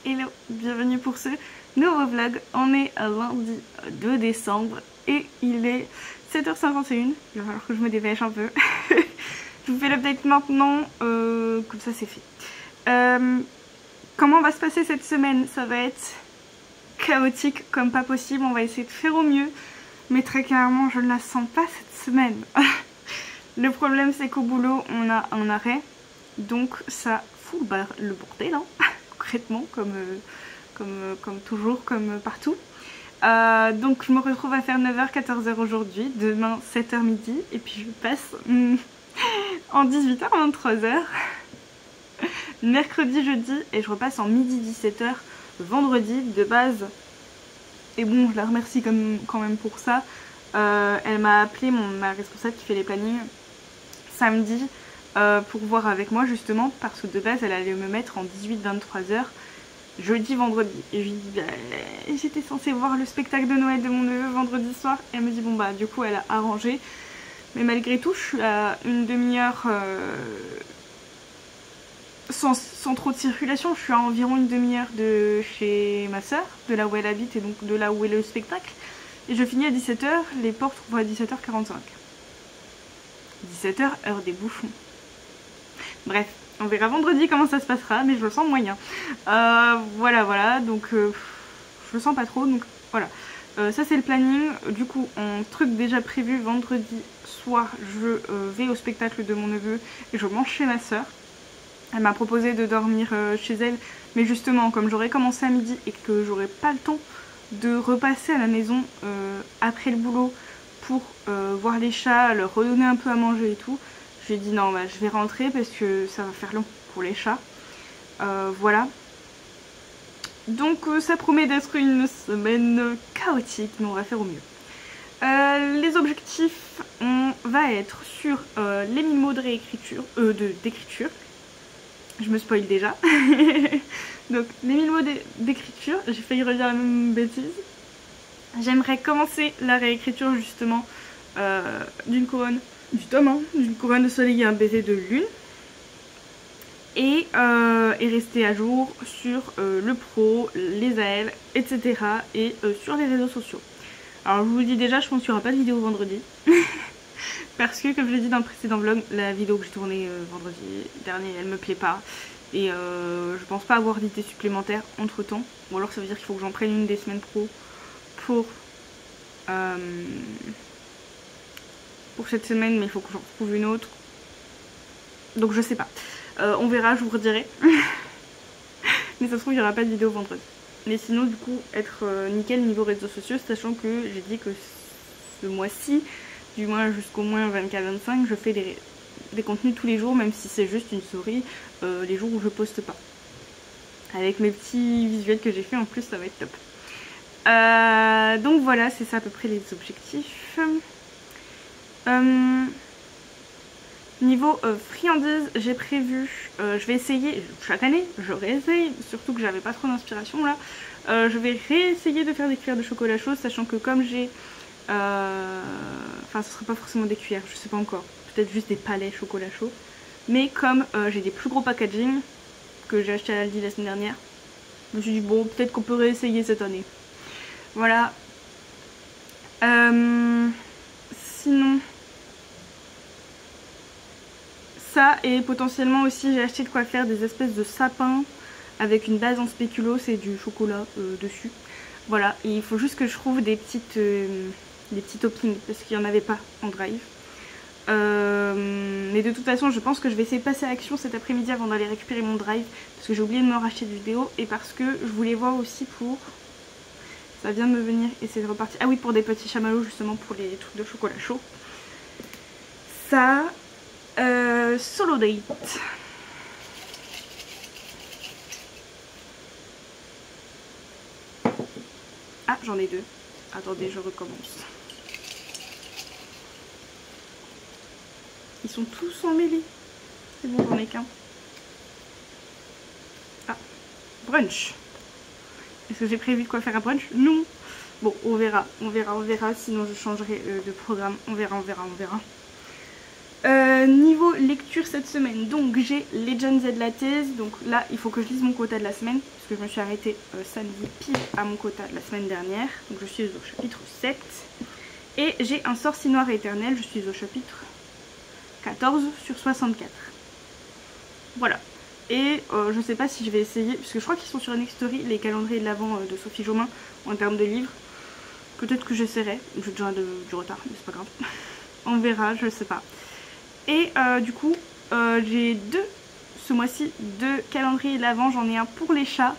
Hello, bienvenue pour ce nouveau vlog. On est lundi 2 décembre et il est 7h51. Il va falloir que je me dépêche un peu. Je vous fais l'update maintenant, comme ça c'est fait. Comment va se passer cette semaine? Ça va être chaotique comme pas possible. On va essayer de faire au mieux. Mais très clairement, je ne la sens pas cette semaine. Le problème c'est qu'au boulot, on a un arrêt. Donc ça fout le bordel, hein, concrètement, comme toujours, comme partout. Donc je me retrouve à faire 9h, 14h aujourd'hui, demain 7h midi, et puis je passe en 18h, 23h, mercredi, jeudi, et je repasse en midi, 17h, vendredi, de base. Et bon, je la remercie quand même pour ça. Elle m'a appelé, ma responsable qui fait les plannings, samedi, pour voir avec moi justement, parce que de base elle allait me mettre en 18-23h jeudi vendredi, et je lui dis bah, j'étais censée voir le spectacle de Noël de mon neveu vendredi soir, et elle me dit bon bah du coup elle a arrangé, mais malgré tout je suis à une demi-heure sans trop de circulation. Je suis à environ une demi-heure de chez ma soeur, de là où elle habite et donc de là où est le spectacle, et je finis à 17h, les portes ouvrent à 17h45. 17h, heure des bouchons. Bref, on verra vendredi comment ça se passera, mais je le sens moyen. Voilà, donc je le sens pas trop, donc voilà. Ça c'est le planning. Du coup, un truc déjà prévu, vendredi soir, je vais au spectacle de mon neveu et je mange chez ma soeur. Elle m'a proposé de dormir chez elle, mais justement, comme j'aurais commencé à midi et que j'aurais pas le temps de repasser à la maison après le boulot pour voir les chats, leur redonner un peu à manger et tout, j'ai dit non, bah, je vais rentrer parce que ça va faire long pour les chats. Voilà. Donc ça promet d'être une semaine chaotique, mais on va faire au mieux. Les objectifs, on va être sur les 1000 mots de réécriture, d'écriture. Je me spoil déjà. Donc les 1000 mots d'écriture, j'ai failli redire la même bêtise. J'aimerais commencer la réécriture justement d'une couronne du tome 1, d'une couronne de soleil et un baiser de lune, et rester à jour sur le pro, les AL, etc. et sur les réseaux sociaux. Alors je vous le dis déjà, je pense qu'il n'y aura pas de vidéo vendredi parce que comme je l'ai dit dans le précédent vlog, la vidéo que j'ai tournée vendredi dernier, elle me plaît pas, et je pense pas avoir d'idées supplémentaires entre temps, ou alors ça veut dire qu'il faut que j'en prenne une des semaines pro pour cette semaine, mais il faut que j'en trouve une autre, donc je sais pas, on verra, je vous redirai. Mais ça se trouve il n'y aura pas de vidéo vendredi, mais sinon du coup être nickel niveau réseaux sociaux, sachant que j'ai dit que ce mois-ci, du moins jusqu'au moins 24-25, je fais des contenus tous les jours, même si c'est juste une story les jours où je poste pas, avec mes petits visuels que j'ai fait en plus, ça va être top. Donc voilà, c'est ça à peu près les objectifs. Niveau friandises, j'ai prévu, je vais essayer, chaque année je réessaye, surtout que j'avais pas trop d'inspiration là, je vais réessayer de faire des cuillères de chocolat chaud, sachant que comme j'ai, enfin ce sera pas forcément des cuillères, je sais pas encore, peut-être juste des palets chocolat chaud, mais comme j'ai des plus gros packaging que j'ai acheté à Aldi la semaine dernière, je me suis dit bon, peut-être qu'on peut réessayer cette année. Voilà. Sinon, ça, et potentiellement aussi j'ai acheté de quoi faire des espèces de sapins avec une base en spéculoos et du chocolat dessus. Voilà, et il faut juste que je trouve des petits toppings parce qu'il n'y en avait pas en drive. Mais de toute façon je pense que je vais essayer de passer à l'action cet après-midi avant d'aller récupérer mon drive, parce que j'ai oublié de me racheter du déo, et parce que je voulais voir aussi pour... Ça vient de me venir et c'est reparti. Ah oui, pour des petits chamallows justement pour les trucs de chocolat chaud. Ça, solo date. Ah, j'en ai deux. Attendez, je recommence. Ils sont tous emmêlés. C'est bon, j'en ai qu'un. Ah, brunch. Est-ce que j'ai prévu de quoi faire à brunch? Non. Bon, on verra, sinon je changerai de programme. On verra. Niveau lecture cette semaine, donc j'ai Legends et de la thèse, donc là il faut que je lise mon quota de la semaine, parce que je me suis arrêtée samedi pile à mon quota de la semaine dernière, donc je suis au chapitre 7, et j'ai un sorcier noir éternel, je suis au chapitre 14 sur 64. Voilà, et je sais pas si je vais essayer, parce que je crois qu'ils sont sur Nextory, les calendriers de l'Avent de Sophie Jomain, en termes de livres, peut-être que j'essaierai, j'ai déjà du retard, mais c'est pas grave, on verra, je sais pas. Et du coup, j'ai ce mois-ci deux calendriers de l'Avent. J'en ai un pour les chats,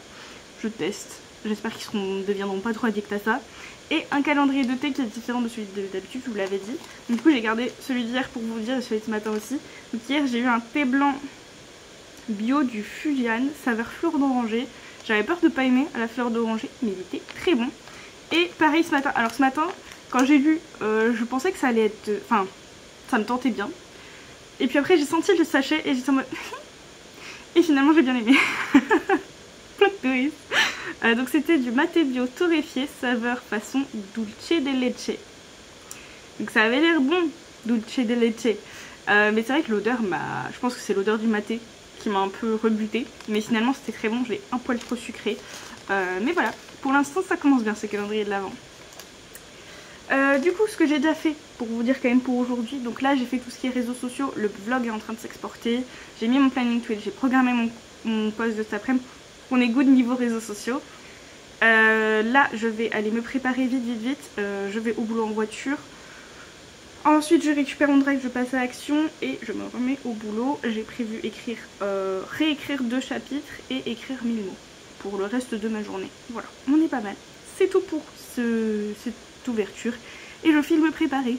je teste. J'espère qu'ils ne deviendront pas trop addicts à ça. Et un calendrier de thé qui est différent de celui d'habitude, je vous l'avais dit. Donc, du coup, j'ai gardé celui d'hier pour vous dire et celui de ce matin aussi. Donc hier, j'ai eu un thé blanc bio du Fujian, saveur fleur d'oranger. J'avais peur de pas aimer à la fleur d'oranger, mais il était très bon. Et pareil ce matin. Alors ce matin, quand j'ai lu, je pensais que ça allait être... Enfin, ça me tentait bien. Et puis après j'ai senti le sachet et j'étais en mode... et finalement j'ai bien aimé. Plot twist. Donc c'était du maté bio torréfié, saveur façon dulce de leche. Donc ça avait l'air bon, dulce de leche. Mais c'est vrai que l'odeur m'a... Je pense que c'est l'odeur du maté qui m'a un peu rebuté. Mais finalement c'était très bon, je l'ai un poil trop sucré. Mais voilà, pour l'instant ça commence bien ce calendrier de l'Avent. Du coup ce que j'ai déjà fait pour vous dire quand même pour aujourd'hui, donc là j'ai fait tout ce qui est réseaux sociaux, le vlog est en train de s'exporter, j'ai mis mon planning Twitch, j'ai programmé mon post de cet après-midi, on est good niveau réseaux sociaux. Là je vais aller me préparer vite, je vais au boulot en voiture, ensuite je récupère mon drive, je passe à l'action et je me remets au boulot. J'ai prévu écrire, réécrire 2 chapitres et écrire 1000 mots pour le reste de ma journée. Voilà, on est pas mal, c'est tout pour cette ouverture et je file me préparer.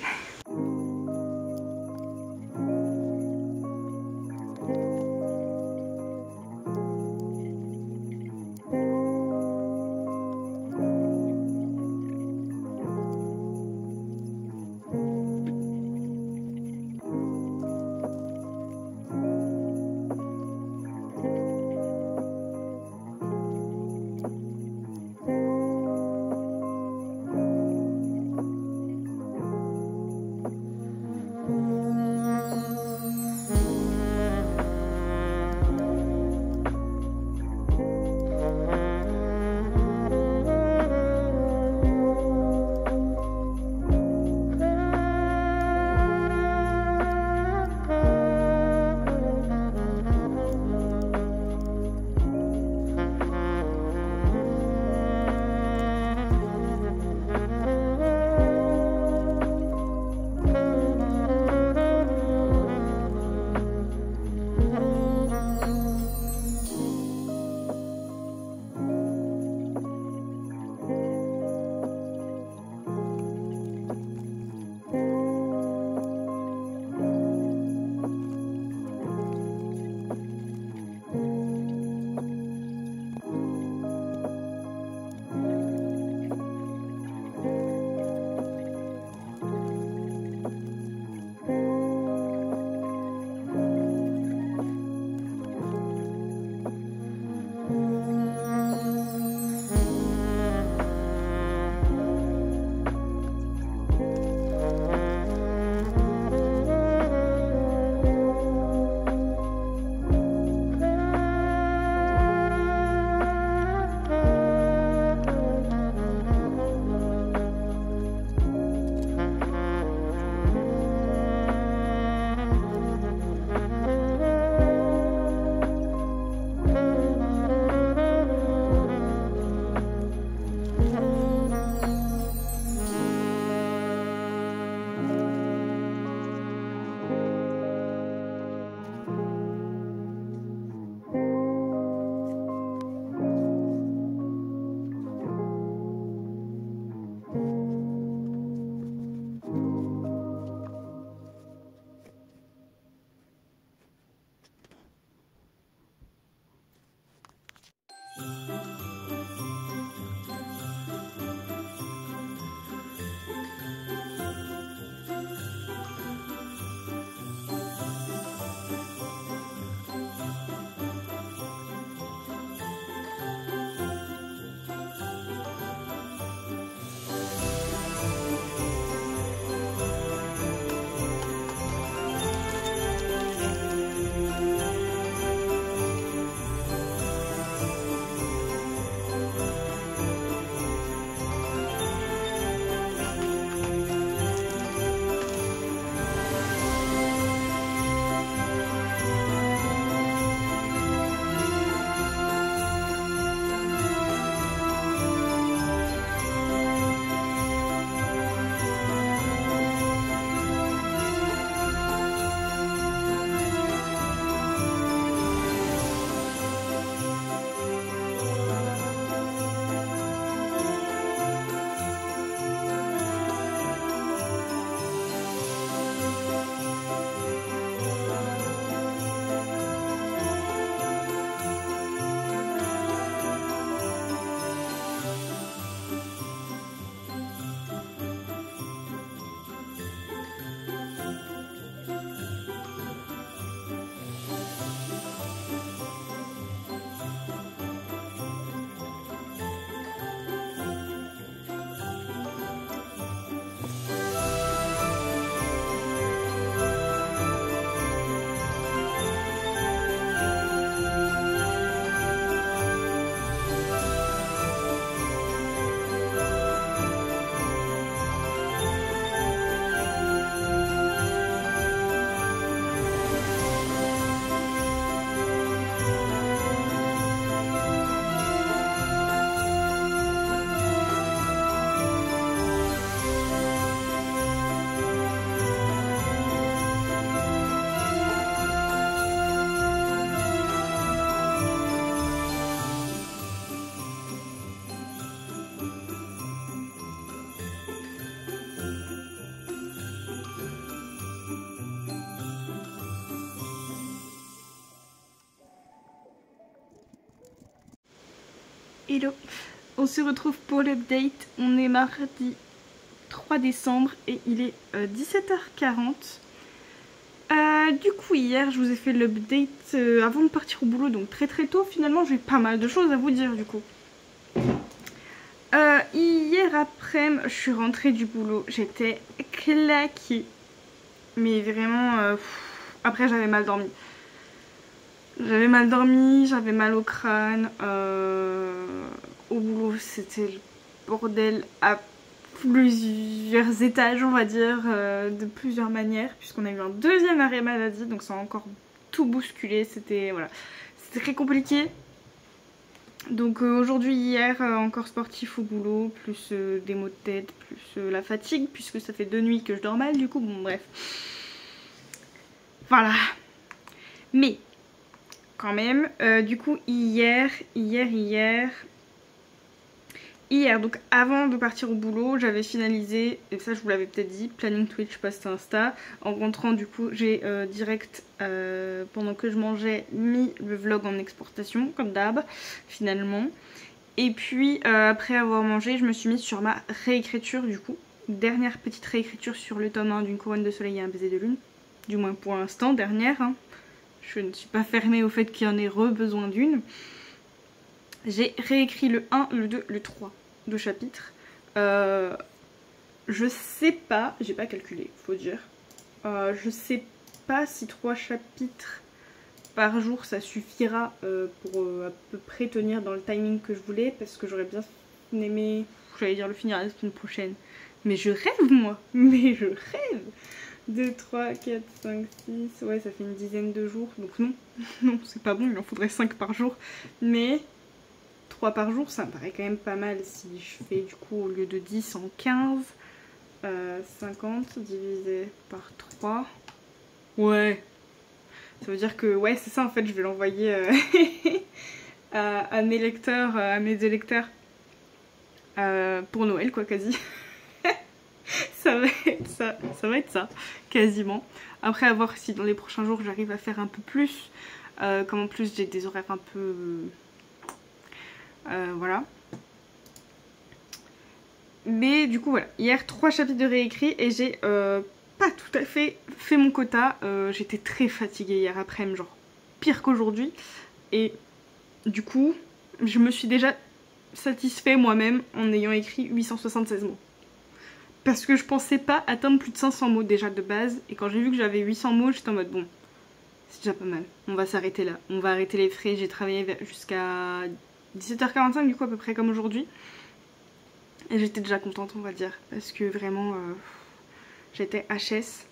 Hello. On se retrouve pour l'update. On est mardi 3 décembre et il est 17h40. Du coup hier je vous ai fait l'update avant de partir au boulot, donc très tôt. Finalement j'ai pas mal de choses à vous dire du coup. Hier après je suis rentrée du boulot, j'étais claquée. Mais vraiment, après j'avais mal dormi. J'avais mal au crâne. Au boulot c'était le bordel à plusieurs étages on va dire, de plusieurs manières, puisqu'on a eu un deuxième arrêt maladie, donc ça a encore tout bousculé. C'était voilà, c'était très compliqué. Donc aujourd'hui, hier, encore sportif au boulot, plus des maux de tête, plus la fatigue, puisque ça fait 2 nuits que je dors mal, du coup, bon bref. Voilà. Mais, quand même, du coup, hier, donc avant de partir au boulot, j'avais finalisé, et ça je vous l'avais peut-être dit, planning Twitch, post Insta. En rentrant du coup, j'ai direct, pendant que je mangeais, mis le vlog en exportation, comme d'hab, finalement. Et puis après avoir mangé, je me suis mise sur ma réécriture du coup. Dernière petite réécriture sur le tome 1 d'une couronne de soleil et un baiser de lune. Du moins pour l'instant, dernière. Hein. Je ne suis pas fermée au fait qu'il y en ait besoin d'une. J'ai réécrit le 1, le 2, le 3 de chapitres. Je sais pas, j'ai pas calculé, faut dire. Je sais pas si 3 chapitres par jour ça suffira pour à peu près tenir dans le timing que je voulais, parce que j'aurais bien aimé, j'allais dire le finir la semaine prochaine. Mais je rêve moi, mais je rêve. 2, 3, 4, 5, 6, ouais ça fait une dizaine de jours, donc non, non c'est pas bon, il en faudrait 5 par jour. Mais 3 par jour, ça me paraît quand même pas mal. Si je fais du coup au lieu de 10 en 15, 50 divisé par 3. Ouais. Ça veut dire que, ouais, c'est ça en fait, je vais l'envoyer à mes lecteurs, à mes deux lecteurs pour Noël quoi, quasi. ça va être ça, quasiment. Après, à voir si dans les prochains jours j'arrive à faire un peu plus. Comme en plus j'ai des horaires un peu... voilà. Mais du coup voilà, hier 3 chapitres de réécrit et j'ai pas tout à fait mon quota. J'étais très fatiguée hier après-midi, genre pire qu'aujourd'hui. Et du coup, je me suis déjà satisfait moi-même en ayant écrit 876 mots. Parce que je pensais pas atteindre plus de 500 mots déjà de base. Et quand j'ai vu que j'avais 800 mots, j'étais en mode bon, c'est déjà pas mal. On va s'arrêter là, on va arrêter les frais. J'ai travaillé jusqu'à 17h45 du coup à peu près comme aujourd'hui. Et j'étais déjà contente on va dire, parce que vraiment j'étais HS.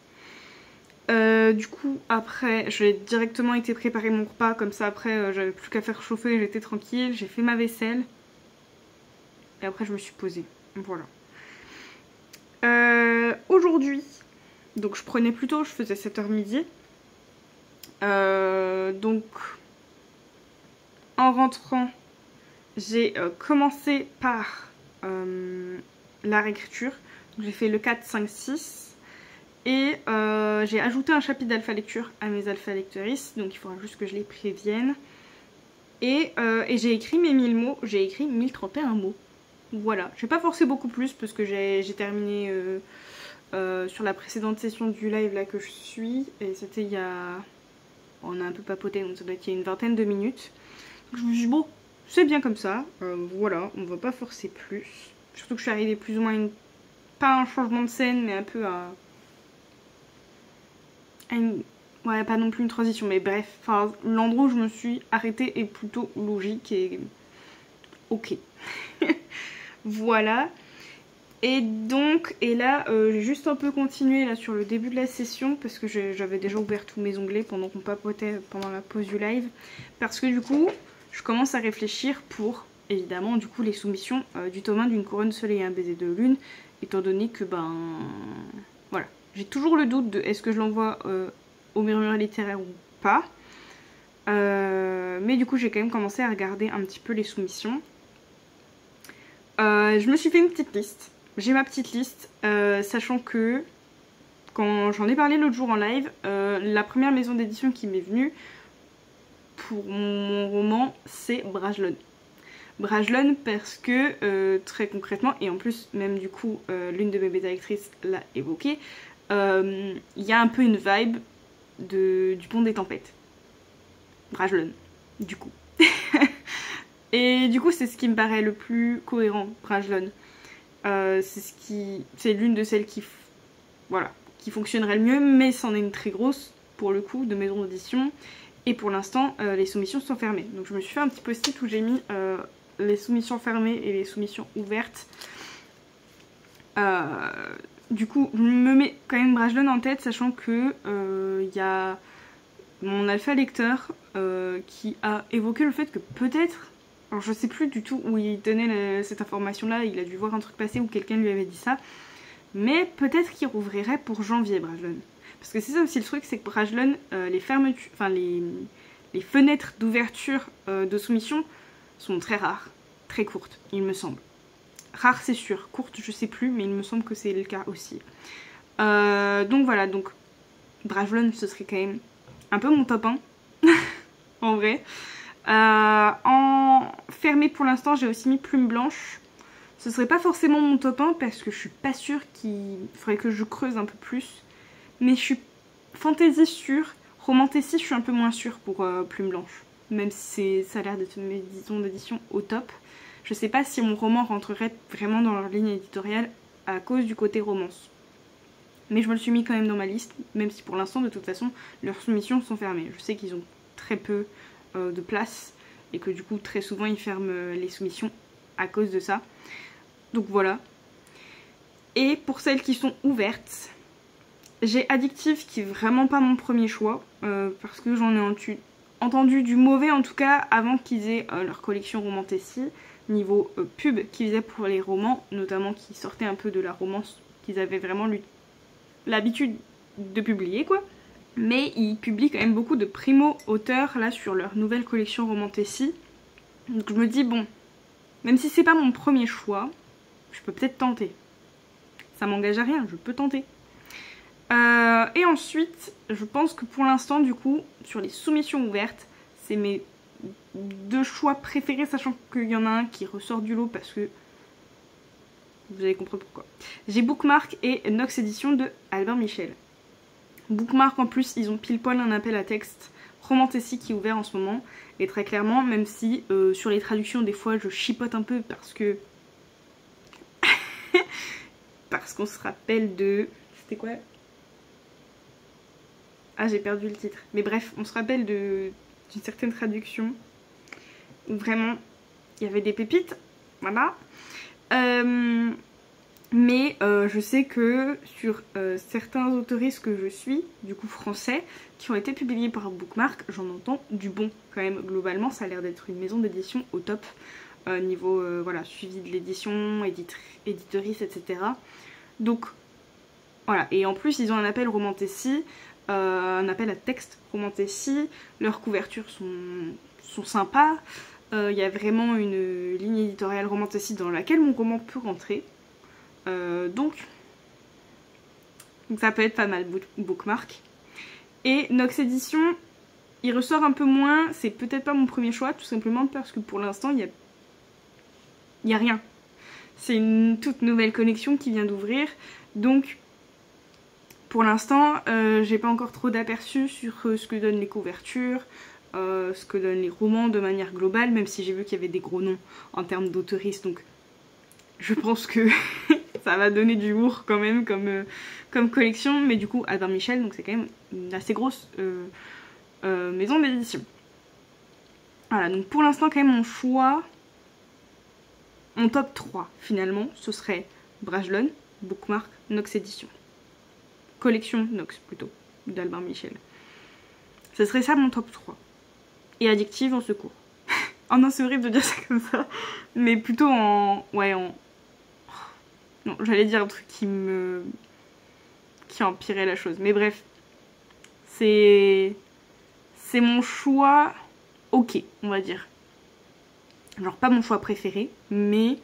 Du coup après j'ai directement été préparer mon repas, comme ça après j'avais plus qu'à faire chauffer, j'étais tranquille, j'ai fait ma vaisselle. Et après je me suis posée, voilà. Aujourd'hui, donc je prenais plus tôt, je faisais 7h midi. Donc en rentrant, j'ai commencé par la réécriture. J'ai fait le 4, 5, 6 et j'ai ajouté un chapitre d'alpha lecture à mes alpha lectrices, donc il faudra juste que je les prévienne. Et j'ai écrit mes 1000 mots, j'ai écrit 1031 mots. Voilà, je vais pas forcer beaucoup plus parce que j'ai terminé sur la précédente session du live là que je suis, et c'était il y a... On a un peu papoté, donc ça doit être il y a une vingtaine de minutes. Donc je me suis dit bon, c'est bien comme ça, voilà, on va pas forcer plus. Surtout que je suis arrivée plus ou moins pas un changement de scène, mais un peu à une... Ouais, pas non plus une transition, mais bref, enfin, l'endroit où je me suis arrêtée est plutôt logique et ok. Voilà. Et donc, et là, j'ai juste un peu continué là sur le début de la session, parce que j'avais déjà ouvert tous mes onglets pendant qu'on papotait pendant la pause du live. Parce que du coup, je commence à réfléchir pour, évidemment, du coup, les soumissions du tome 1 d'une couronne de soleil et un baiser de lune, étant donné que, ben, voilà. J'ai toujours le doute de est-ce que je l'envoie au murmure littéraire ou pas. Mais du coup, j'ai quand même commencé à regarder un petit peu les soumissions. Je me suis fait une petite liste. J'ai ma petite liste, sachant que quand j'en ai parlé l'autre jour en live, la première maison d'édition qui m'est venue pour mon roman, c'est Brajlon. Brajlon parce que très concrètement, et en plus même du coup l'une de mes bêta lectrices l'a évoqué, il y a un peu une vibe du Pont des Tempêtes. Brajlon, du coup. Et du coup c'est ce qui me paraît le plus cohérent, Brajlon. C'est l'une de celles qui, voilà, qui fonctionnerait le mieux, mais c'en est une très grosse pour le coup de maison d'édition. Et pour l'instant, les soumissions sont fermées. Donc je me suis fait un petit post-it où j'ai mis les soumissions fermées et les soumissions ouvertes. Du coup, je me mets quand même Brajlon en tête, sachant que y a mon alpha lecteur qui a évoqué le fait que peut-être, alors je sais plus du tout où il donnait cette information-là, il a dû voir un truc passer ou quelqu'un lui avait dit ça, mais peut-être qu'il rouvrirait pour janvier Brajlon. Parce que c'est ça aussi le truc, c'est que Brajlon, les fermetures, enfin les fenêtres d'ouverture de soumission sont très rares, très courtes, il me semble. Rares c'est sûr, courtes je sais plus, mais il me semble que c'est le cas aussi. Donc voilà, donc Brajlon ce serait quand même un peu mon top 1, en vrai. En fermé pour l'instant, j'ai aussi mis Plume Blanche. Ce serait pas forcément mon top 1 parce que je suis pas sûre qu'il faudrait que je creuse un peu plus. Mais je suis fantasy sûre, romantasy je suis un peu moins sûre pour Plume Blanche. Même si ça a l'air d'être une maison d'édition au top. Je sais pas si mon roman rentrerait vraiment dans leur ligne éditoriale à cause du côté romance. Mais je me le suis mis quand même dans ma liste, même si pour l'instant de toute façon leurs soumissions sont fermées. Je sais qu'ils ont très peu de place et que du coup très souvent ils ferment les soumissions à cause de ça. Donc voilà. Et pour celles qui sont ouvertes, j'ai Addictive qui est vraiment pas mon premier choix parce que j'en ai entendu du mauvais en tout cas avant qu'ils aient leur collection Romantasy niveau pub qu'ils faisaient pour les romans, notamment qui sortaient un peu de la romance qu'ils avaient vraiment l'habitude de publier quoi. Mais ils publient quand même beaucoup de primo-auteurs là sur leur nouvelle collection Romantasy. Donc je me dis bon, même si c'est pas mon premier choix, je peux peut-être tenter. Ça m'engage à rien, je peux tenter. Et ensuite, je pense que pour l'instant, du coup, sur les soumissions ouvertes, c'est mes deux choix préférés, sachant qu'il y en a un qui ressort du lot parce que vous allez comprendre pourquoi. J'ai Bookmark et Nox Édition de Albin Michel. Bookmark en plus, ils ont pile poil un appel à texte Romantasy qui est ouvert en ce moment. Et très clairement, même si sur les traductions, des fois, je chipote un peu parce que... parce qu'on se rappelle de... C'était quoi ? Ah, j'ai perdu le titre. Mais bref, on se rappelle d'une certaine traduction où vraiment il y avait des pépites. Voilà. Mais je sais que sur certains autoristes que je suis, du coup français, qui ont été publiés par Bookmark, j'en entends du bon quand même. Globalement, ça a l'air d'être une maison d'édition au top. Niveau voilà, suivi de l'édition, éditrice, etc. Donc voilà. Et en plus, ils ont un appel Romantasy. Un appel à texte Romantasy, leurs couvertures sont sympas, il y a vraiment une ligne éditoriale Romantasy dans laquelle mon roman peut rentrer, donc ça peut être pas mal, Bookmark. Et Nox Édition, il ressort un peu moins, c'est peut-être pas mon premier choix, tout simplement parce que pour l'instant il y a rien. C'est une toute nouvelle collection qui vient d'ouvrir, donc pour l'instant, j'ai pas encore trop d'aperçus sur ce que donnent les couvertures, ce que donnent les romans de manière globale, même si j'ai vu qu'il y avait des gros noms en termes d'auteuristes, donc je pense que ça va donner du lourd quand même comme collection, mais du coup Albin Michel, donc c'est quand même une assez grosse maison d'édition. Voilà, donc pour l'instant quand même mon choix, mon top 3 finalement, ce serait Brajlon, Bookmark, Nox Édition. Collection Nox plutôt, d'Albin Michel. Ce serait ça mon top 3. Et Addictive en secours. Oh non, c'est horrible de dire ça comme ça. Mais plutôt en... Ouais, en... Non, j'allais dire un truc qui empirait la chose. Mais bref. C'est mon choix... Ok, on va dire. Genre pas mon choix préféré, mais...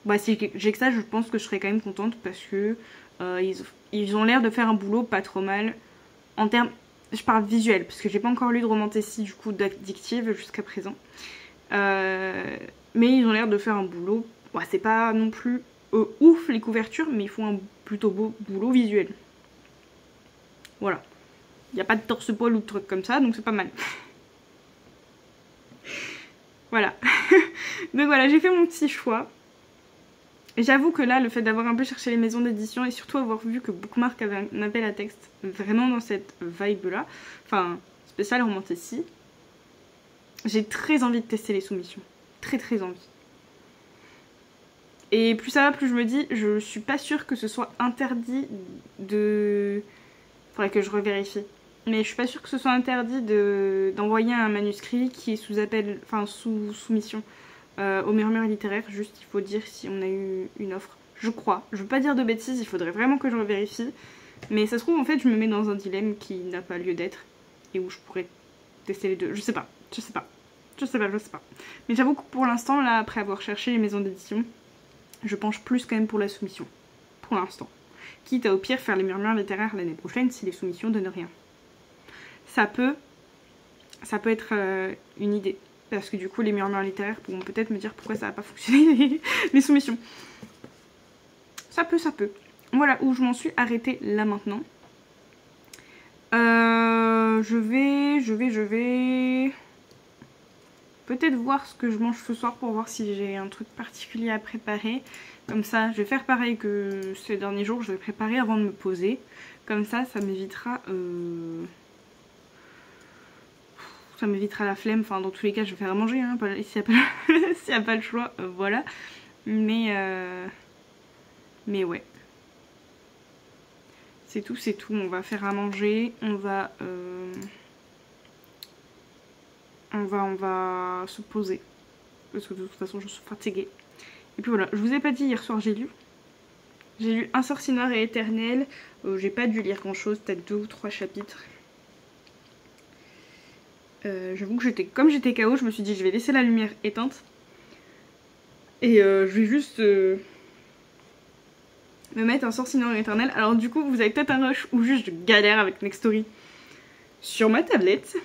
Bah si j'ai que ça, je pense que je serais quand même contente parce que... ils ont l'air de faire un boulot pas trop mal en termes, je parle visuel parce que j'ai pas encore lu de Romantasy du coup d'Addictive jusqu'à présent, Mais ils ont l'air de faire un boulot. Ouais, c'est pas non plus ouf les couvertures, mais ils font un plutôt beau boulot visuel. Voilà. Il n'y a pas de torse-poil ou de trucs comme ça, donc c'est pas mal. Voilà. Donc voilà, j'ai fait mon petit choix. Et j'avoue que là, le fait d'avoir un peu cherché les maisons d'édition et surtout avoir vu que Bookmark avait un appel à texte vraiment dans cette vibe-là, enfin, spécial romantici, j'ai très envie de tester les soumissions. Très très envie. Et plus ça va, plus je me dis, je suis pas sûre que ce soit interdit de... Faudrait que je revérifie. Mais je suis pas sûre que ce soit interdit d'envoyer un manuscrit qui est sous appel, enfin sous soumission au murmure littéraire. Juste, il faut dire si on a eu une offre. Je crois. Je veux pas dire de bêtises, il faudrait vraiment que je revérifie. Mais ça se trouve, en fait, je me mets dans un dilemme qui n'a pas lieu d'être. Et où je pourrais tester les deux. Je sais pas. Je sais pas. Je sais pas, je sais pas. Mais j'avoue que pour l'instant, là, après avoir cherché les maisons d'édition, je penche plus quand même pour la soumission. Pour l'instant. Quitte à au pire faire les murmures littéraires l'année prochaine si les soumissions donnent rien. Ça peut être une idée. Parce que du coup, les murmures littéraires pourront peut-être me dire pourquoi ça n'a pas fonctionné les soumissions. Ça peut, ça peut. Voilà où je m'en suis arrêtée là maintenant. Je vais peut-être voir ce que je mange ce soir pour voir si j'ai un truc particulier à préparer. Comme ça, je vais faire pareil que ces derniers jours, je vais préparer avant de me poser. Comme ça m'évitera la flemme. Enfin, dans tous les cas, je vais faire à manger, hein, s'il n'y a pas le choix, voilà. Mais ouais. C'est tout, c'est tout. On va faire à manger, on va se poser. Parce que de toute façon, je suis fatiguée. Et puis voilà, je vous ai pas dit, hier soir, j'ai lu. J'ai lu Un sorcier noir et éternel. J'ai pas dû lire grand chose, peut-être 2 ou 3 chapitres. J'avoue que comme j'étais KO, je me suis dit je vais laisser la lumière éteinte. Et je vais juste me mettre Un sorcier noir et éternel. Alors du coup, vous avez peut-être un rush ou juste je galère avec Nextory sur ma tablette.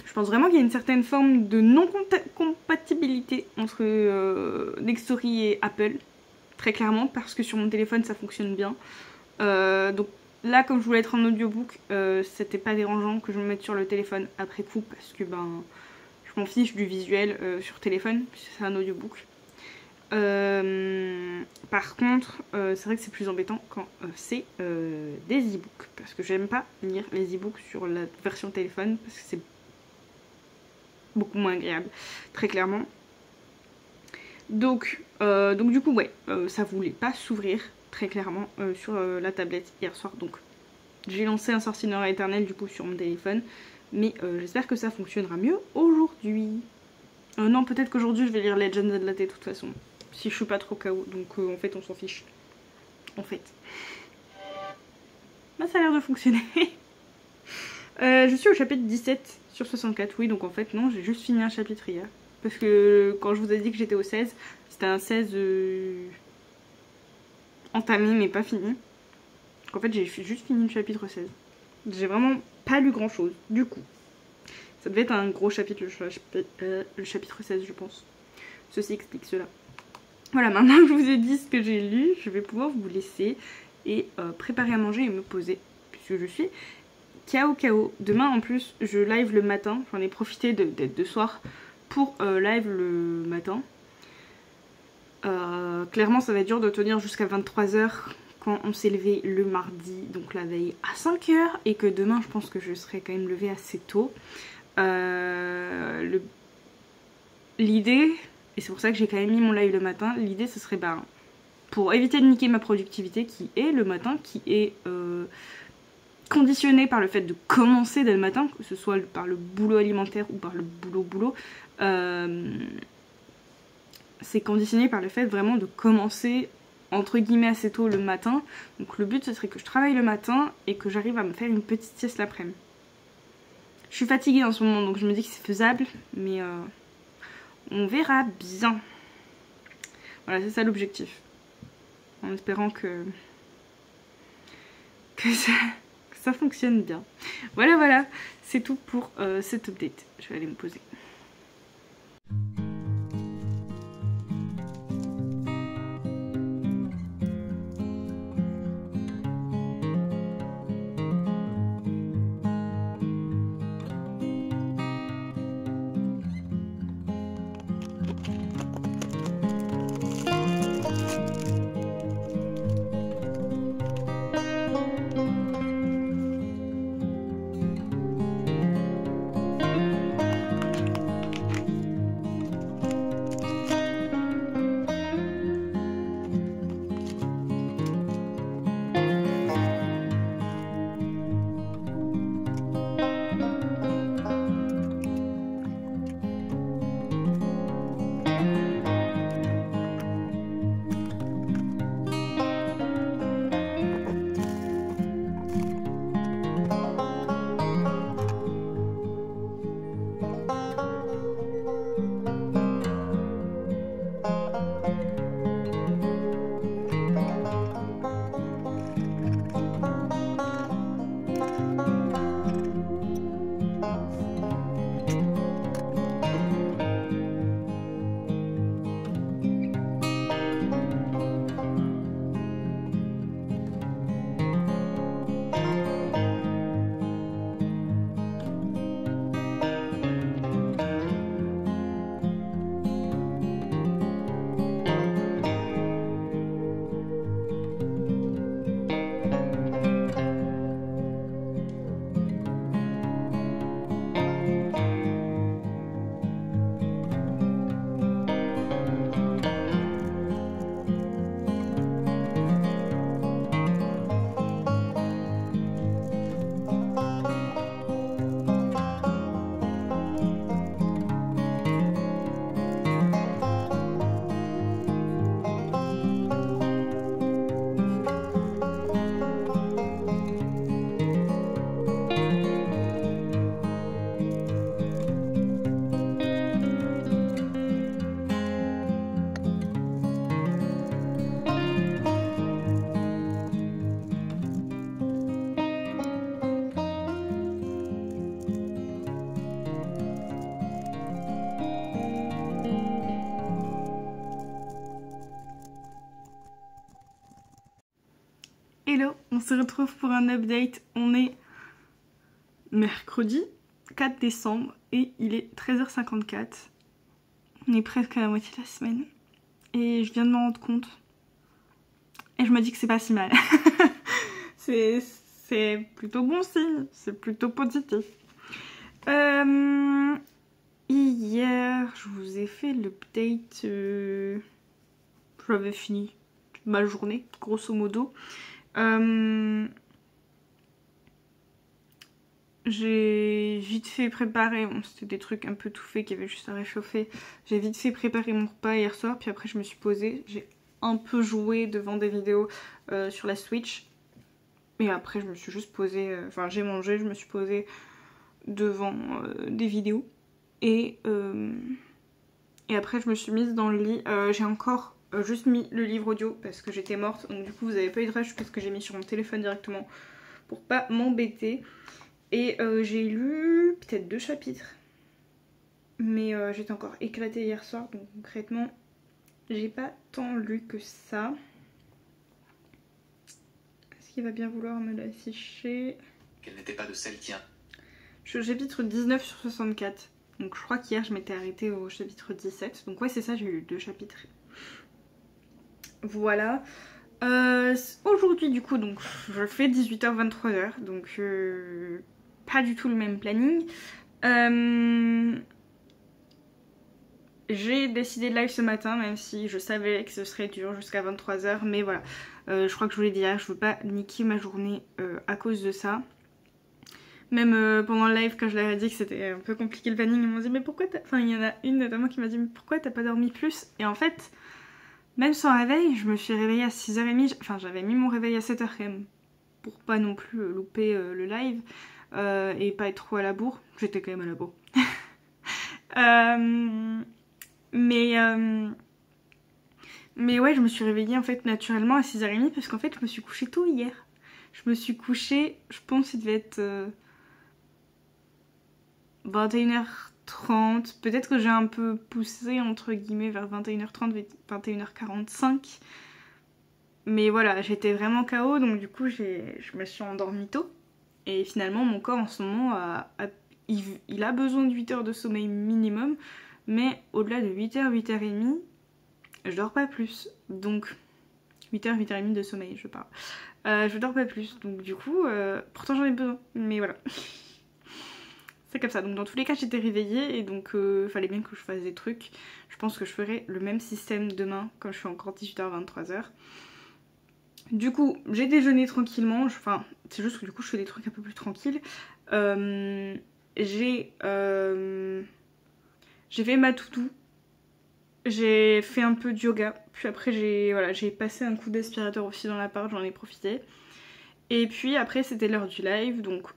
Je pense vraiment qu'il y a une certaine forme de non-compatibilité entre Nextory et Apple. Très clairement, parce que sur mon téléphone ça fonctionne bien. Donc là, comme je voulais être en audiobook, c'était pas dérangeant que je me mette sur le téléphone après coup, parce que ben je m'en fiche du visuel sur téléphone, puisque c'est un audiobook. Par contre, c'est vrai que c'est plus embêtant quand c'est des e-books, parce que j'aime pas lire les e-books sur la version téléphone, parce que c'est beaucoup moins agréable, très clairement. Donc du coup, ouais, ça voulait pas s'ouvrir très clairement sur la tablette hier soir. Donc j'ai lancé Un sorcier noir éternel du coup sur mon téléphone. Mais j'espère que ça fonctionnera mieux aujourd'hui. Non, peut-être qu'aujourd'hui je vais lire Legends of Latte de toute façon. Si je suis pas trop KO. Donc en fait on s'en fiche. En fait. Bah ça a l'air de fonctionner. Je suis au chapitre 17 sur 64. Oui, donc en fait non, j'ai juste fini un chapitre hier. Parce que quand je vous ai dit que j'étais au 16, c'était un 16 entamé mais pas fini. Donc en fait j'ai juste fini le chapitre 16. J'ai vraiment pas lu grand chose, du coup. Ça devait être un gros chapitre, le chapitre 16 je pense. Ceci explique cela. Voilà, maintenant que je vous ai dit ce que j'ai lu, je vais pouvoir vous laisser et préparer à manger et me poser. Puisque je suis KO. Demain en plus je live le matin, j'en ai profité d'être de soir pour live le matin. Clairement ça va être dur de tenir jusqu'à 23 h quand on s'est levé le mardi, donc la veille à 5 h, et que demain je pense que je serai quand même levée assez tôt. L'idée, et c'est pour ça que j'ai quand même mis mon live le matin, l'idée ce serait pour éviter de niquer ma productivité qui est le matin, qui est conditionnée par le fait de commencer dès le matin, que ce soit par le boulot alimentaire ou par le boulot, c'est conditionné par le fait vraiment de commencer entre guillemets assez tôt le matin. Donc le but ce serait que je travaille le matin et que j'arrive à me faire une petite sieste l'après-midi. Je suis fatiguée en ce moment donc je me dis que c'est faisable, mais on verra bien. Voilà, c'est ça l'objectif. En espérant que ça fonctionne bien. Voilà, c'est tout pour cette update. Je vais aller me poser. On se retrouve pour un update. On est mercredi 4 décembre et il est 13h54. On est presque à la moitié de la semaine. Et je viens de m'en rendre compte. Et je me dis que c'est pas si mal. C'est plutôt bon signe. C'est plutôt positif. Hier, je vous ai fait l'update. J'avais fini ma journée, grosso modo. J'ai vite fait préparer, bon, c'était des trucs un peu tout faits qui avaient juste à réchauffer. J'ai vite fait préparer mon repas hier soir, puis après je me suis posée. J'ai un peu joué devant des vidéos sur la Switch. Et après je me suis juste posée, enfin j'ai mangé, je me suis posée devant des vidéos. Et après je me suis mise dans le lit. J'ai encore juste mis le livre audio parce que j'étais morte. Donc du coup vous avez pas eu de rush parce que j'ai mis sur mon téléphone directement pour pas m'embêter. Et j'ai lu peut-être 2 chapitres. Mais j'étais encore éclatée hier soir. Donc concrètement, j'ai pas tant lu que ça. Est-ce qu'il va bien vouloir me l'afficher? Qu'elle n'était pas de celle qui... Je suis au chapitre 19 sur 64. Donc je crois qu'hier je m'étais arrêtée au chapitre 17. Donc ouais c'est ça, j'ai lu 2 chapitres. Voilà. Aujourd'hui du coup donc je fais 18h-23h. Donc pas du tout le même planning. J'ai décidé de live ce matin, même si je savais que ce serait dur jusqu'à 23h. Mais voilà, je crois que je vous l'ai dit hier, je veux pas niquer ma journée à cause de ça. Même pendant le live, quand je leur ai dit que c'était un peu compliqué le planning, ils m'ont dit mais pourquoi t'as... Enfin, il y en a une notamment qui m'a dit mais pourquoi t'as pas dormi plus? Et en fait, même sans réveil, je me suis réveillée à 6h30. Enfin, j'avais mis mon réveil à 7h quand même, pour pas non plus louper le live. Et pas être trop à la bourre. J'étais quand même à la bourre. Mais ouais, je me suis réveillée en fait naturellement à 6h30 parce qu'en fait je me suis couchée tôt hier. Je me suis couchée, je pense qu'il devait être 21h30. Peut-être que j'ai un peu poussé entre guillemets vers 21h30, 21h45. Mais voilà, j'étais vraiment KO donc du coup je me suis endormie tôt. Et finalement mon corps en ce moment il a besoin de 8 heures de sommeil minimum. Mais au-delà de 8h, 8h30, je dors pas plus. Donc 8h, 8h30 de sommeil je parle. Je dors pas plus. Donc du coup, pourtant j'en ai besoin. Mais voilà. C'est comme ça. Donc dans tous les cas j'étais réveillée. Et donc fallait bien que je fasse des trucs. Je pense que je ferai le même système demain. Quand je suis encore 18h, 23h. Du coup, j'ai déjeuné tranquillement. Enfin, c'est juste que du coup, je fais des trucs un peu plus tranquilles. J'ai fait ma to-do. J'ai fait un peu de yoga. Puis après, j'ai passé un coup d'aspirateur aussi dans l'appart. J'en ai profité. Et puis après, c'était l'heure du live. Donc,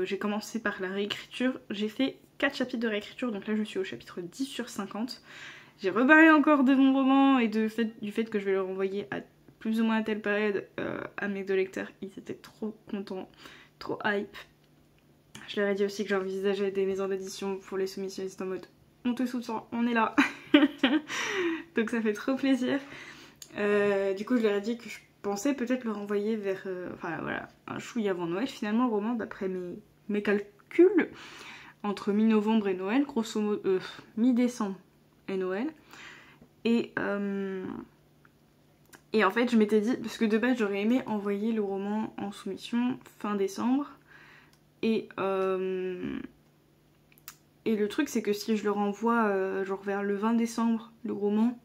j'ai commencé par la réécriture. J'ai fait 4 chapitres de réécriture. Donc là, je suis au chapitre 10 sur 50. J'ai reparlé encore de mon roman et du fait que je vais le renvoyer à plus ou moins à telle période à mes 2 lecteurs. Ils étaient trop contents, trop hype. Je leur ai dit aussi que j'envisageais des maisons d'édition pour les soumissions. Ils étaient en mode on te soutient, on est là. Donc ça fait trop plaisir. Du coup je leur ai dit que je pensais peut-être le renvoyer vers enfin voilà, un chouille avant Noël. Finalement le roman d'après mes calculs entre mi-novembre et Noël, grosso modo mi-décembre et Noël. Et en fait je m'étais dit, parce que de base j'aurais aimé envoyer le roman en soumission fin décembre. Et le truc c'est que si je le renvoie genre vers le 20 décembre, le roman,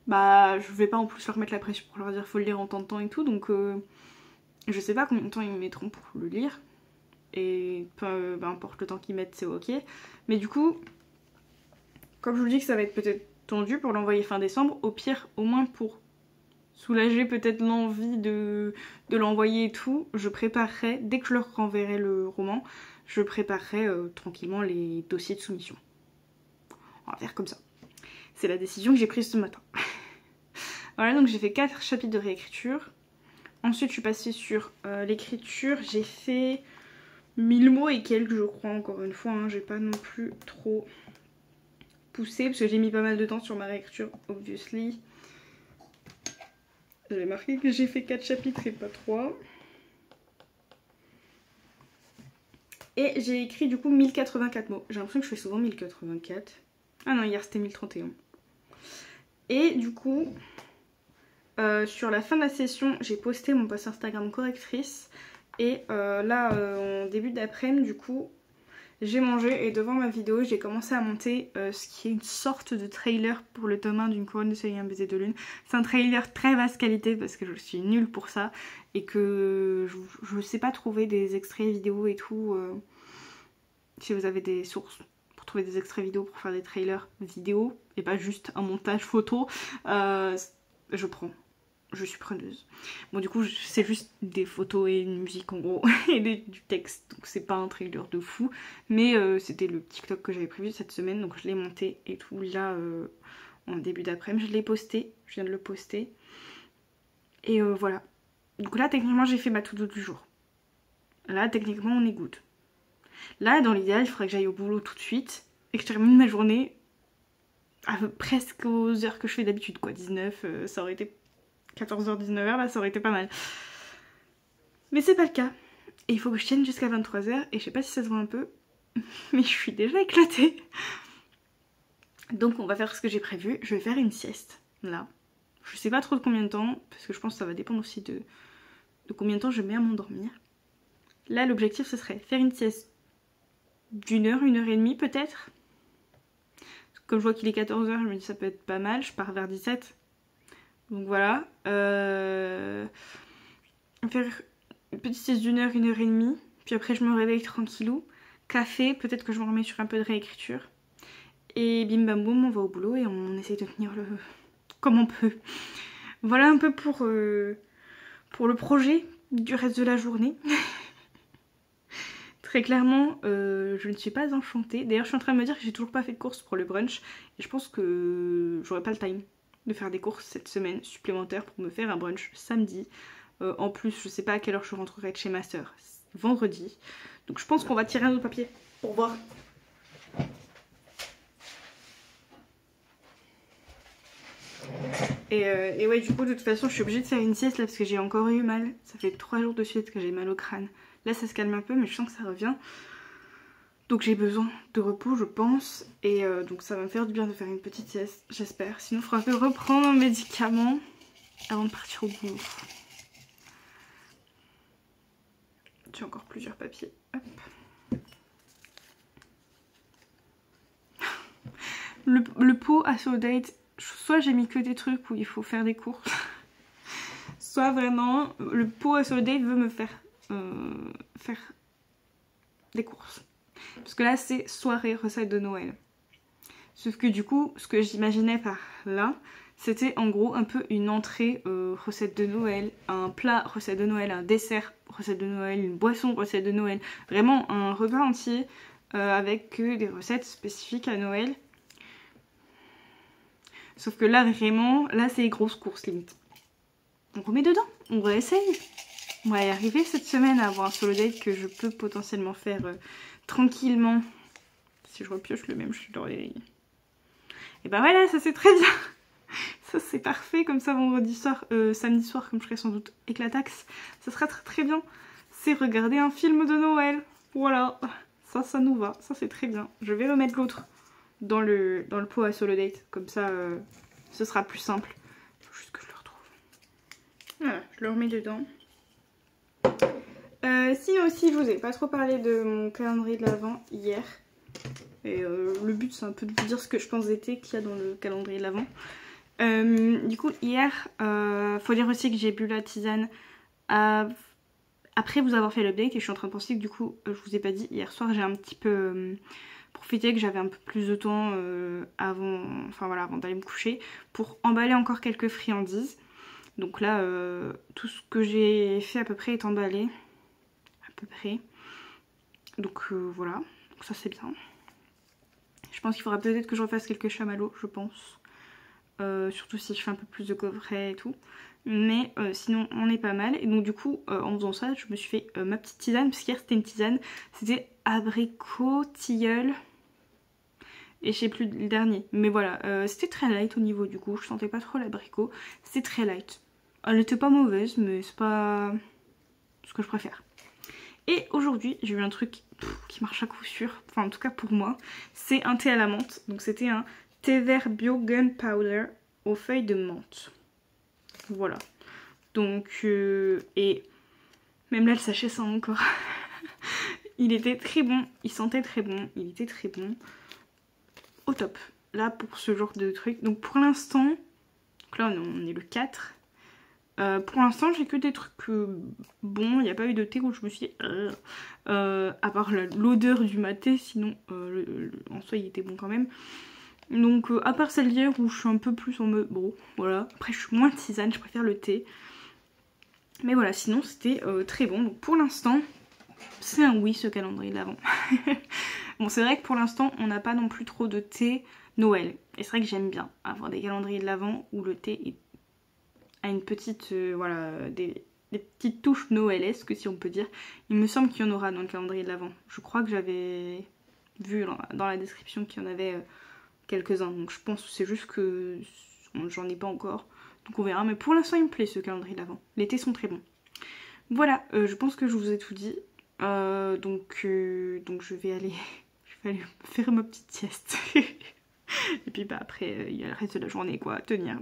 bah je vais pas en plus leur mettre la pression pour leur dire faut le lire en tant de temps et tout. Donc je sais pas combien de temps ils me mettront pour le lire. Et peu importe le temps qu'ils mettent, c'est ok. Mais du coup, comme je vous dis que ça va être peut-être tendu pour l'envoyer fin décembre, au pire, au moins pour soulager peut-être l'envie de l'envoyer et tout, je préparerai, dès que je leur renverrai le roman, je préparerai tranquillement les dossiers de soumission. On va faire comme ça. C'est la décision que j'ai prise ce matin. Voilà, donc j'ai fait 4 chapitres de réécriture. Ensuite je suis passée sur l'écriture, j'ai fait 1000 mots et quelques je crois, encore une fois, hein. J'ai pas non plus trop poussé parce que j'ai mis pas mal de temps sur ma réécriture, obviously. J'avais marqué que j'ai fait 4 chapitres et pas 3. Et j'ai écrit du coup 1084 mots. J'ai l'impression que je fais souvent 1084. Ah non, hier c'était 1031. Et du coup, sur la fin de la session, j'ai posté mon post Instagram correctrice. Et là, en début d'après-midi, du coup, j'ai mangé et devant ma vidéo, j'ai commencé à monter ce qui est une sorte de trailer pour le tome 1 d'une couronne de soleil et un baiser de lune. C'est un trailer très basse qualité parce que je suis nulle pour ça et que je sais pas trouver des extraits vidéo et tout. Si vous avez des sources pour trouver des extraits vidéo pour faire des trailers vidéo et pas juste un montage photo, je prends. Je suis preneuse. Bon du coup c'est juste des photos et une musique en gros et du texte, donc c'est pas un trailer de fou, mais c'était le TikTok que j'avais prévu cette semaine, donc je l'ai monté et tout là en début d'après-midi, je l'ai posté, je viens de le poster et voilà. Donc là techniquement j'ai fait ma to-do du jour, là techniquement on est good. Là dans l'idéal il faudrait que j'aille au boulot tout de suite et que je termine ma journée presque aux heures que je fais d'habitude quoi, 19, ça aurait été 14h, 19h, là ça aurait été pas mal. Mais c'est pas le cas. Et il faut que je tienne jusqu'à 23h. Et je sais pas si ça se voit un peu, mais je suis déjà éclatée. Donc on va faire ce que j'ai prévu. Je vais faire une sieste, là. Je sais pas trop de combien de temps, parce que je pense que ça va dépendre aussi de combien de temps je mets à m'endormir. Là l'objectif ce serait faire une sieste d'1 heure, 1h30 peut-être. Comme je vois qu'il est 14h, je me dis ça peut être pas mal. Je pars vers 17. Donc voilà, faire une petite sieste d'1 heure, 1h30, puis après je me réveille tranquillou, café, peut-être que je me remets sur un peu de réécriture, et bim bam boum, on va au boulot et on essaye de tenir le comme on peut. Voilà un peu pour le projet du reste de la journée. Très clairement, je ne suis pas enchantée. D'ailleurs je suis en train de me dire que j'ai toujours pas fait de course pour le brunch, et je pense que j'aurai pas le time de faire des courses cette semaine supplémentaires pour me faire un brunch samedi. En plus, je sais pas à quelle heure je rentrerai de chez ma soeur, vendredi. Donc je pense qu'on va tirer un autre papier pour voir. Et ouais, du coup, de toute façon, je suis obligée de faire une sieste là parce que j'ai encore eu mal. Ça fait 3 jours de suite que j'ai mal au crâne. Là, ça se calme un peu, mais je sens que ça revient. Donc j'ai besoin de repos je pense, et donc ça va me faire du bien de faire une petite sieste, j'espère. Sinon il faudra que je reprenne un médicament avant de partir au boulot. J'ai encore plusieurs papiers. Hop. Le pot à So Date, soit j'ai mis que des trucs où il faut faire des courses, soit vraiment le pot à So Date veut me faire des courses. Parce que là c'est soirée recette de Noël. Sauf que du coup ce que j'imaginais par là c'était en gros un peu une entrée recette de Noël, un plat recette de Noël, un dessert recette de Noël, une boisson recette de Noël. Vraiment un repas entier avec des recettes spécifiques à Noël. Sauf que là vraiment, là c'est les grosses courses limite. On remet dedans, on réessaye. On va y arriver cette semaine à avoir un solo date que je peux potentiellement faire tranquillement. Si je repioche le même, je suis dans les... Et ben voilà, ça c'est très bien. Ça c'est parfait, comme ça vendredi soir, samedi soir, comme je serai sans doute éclataxe, ça sera très très bien. C'est regarder un film de Noël. Voilà, ça nous va, ça c'est très bien. Je vais remettre l'autre dans le pot à solo date, comme ça ce sera plus simple. Faut juste que je le retrouve. Voilà, je le remets dedans. Sinon aussi, je vous ai pas trop parlé de mon calendrier de l'Avent hier. Et le but c'est un peu de vous dire ce que je pense d'été qu'il y a dans le calendrier de l'Avent. Du coup hier, faut dire aussi que j'ai bu la tisane après vous avoir fait l'update, et je suis en train de penser que du coup, je vous ai pas dit, hier soir j'ai un petit peu profité que j'avais un peu plus de temps avant d'aller me coucher pour emballer encore quelques friandises. Donc là, tout ce que j'ai fait à peu près est emballé. À peu près. Donc voilà, donc ça c'est bien. Je pense qu'il faudra peut-être que je refasse quelques chamallows, je pense. Surtout si je fais un peu plus de coffret et tout. Mais sinon on est pas mal. Et donc du coup en faisant ça je me suis fait ma petite tisane. Parce qu'hier c'était une tisane. C'était abricot, tilleul. Et je sais plus le dernier. Mais voilà, c'était très light au niveau du goût. Je sentais pas trop l'abricot. C'était très light. Elle était pas mauvaise mais c'est pas ce que je préfère. Et aujourd'hui j'ai eu un truc qui marche à coup sûr, enfin en tout cas pour moi, c'est un thé à la menthe. Donc c'était un thé vert bio gunpowder aux feuilles de menthe. Voilà. Donc et même là le sachet sent encore. Il était très bon, il sentait très bon, il était très bon. Au top. Là pour ce genre de truc. Donc pour l'instant, donc là on est le 4. Pour l'instant j'ai que des trucs bons, il n'y a pas eu de thé où je me suis dit à part l'odeur du maté, sinon en soi il était bon quand même. Donc à part celle d'hier où je suis un peu plus en mode bon voilà, après je suis moins tisane, je préfère le thé. Mais voilà, sinon c'était très bon. Donc pour l'instant c'est un oui ce calendrier de l'Avent. Bon c'est vrai que pour l'instant on n'a pas non plus trop de thé Noël. Et c'est vrai que j'aime bien avoir des calendriers de l'Avent où le thé a une petite, voilà, des petites touches noëlesques si on peut dire. Il me semble qu'il y en aura dans le calendrier de l'Avent. Je crois que j'avais vu dans la description qu'il y en avait quelques-uns. Donc je pense que c'est juste que j'en ai pas encore. Donc on verra. Mais pour l'instant il me plaît ce calendrier de l'Avent. Les thés sont très bons. Voilà, je pense que je vous ai tout dit. Donc je vais aller faire ma petite sieste. Et puis bah après il y a le reste de la journée quoi à tenir.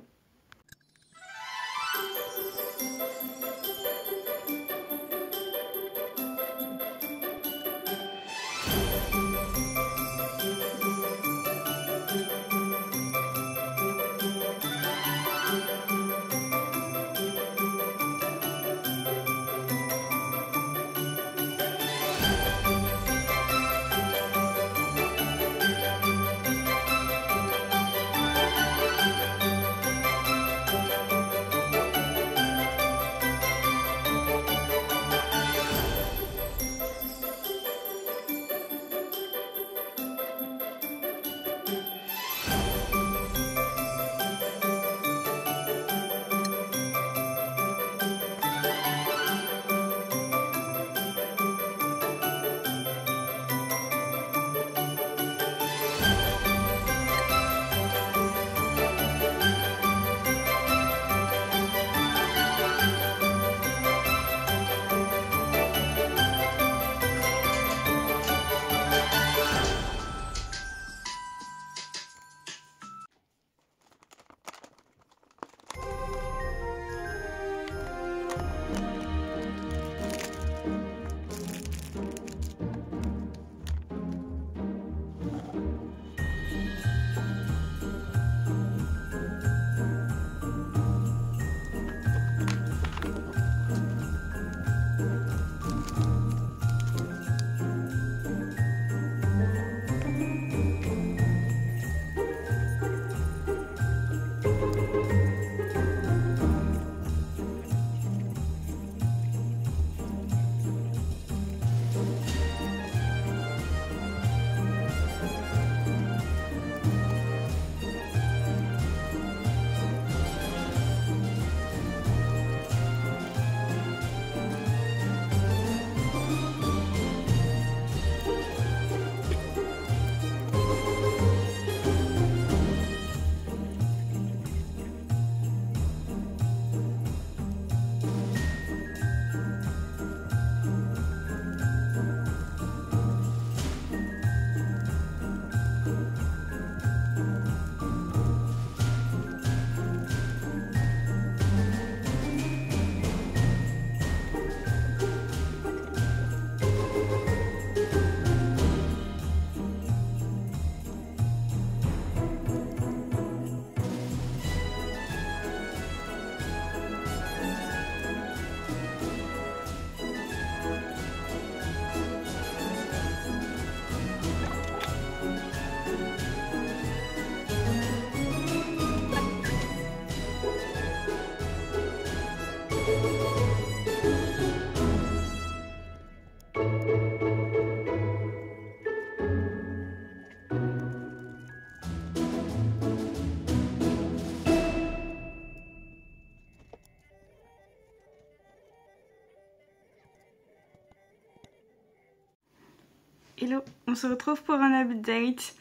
Hello, on se retrouve pour un update.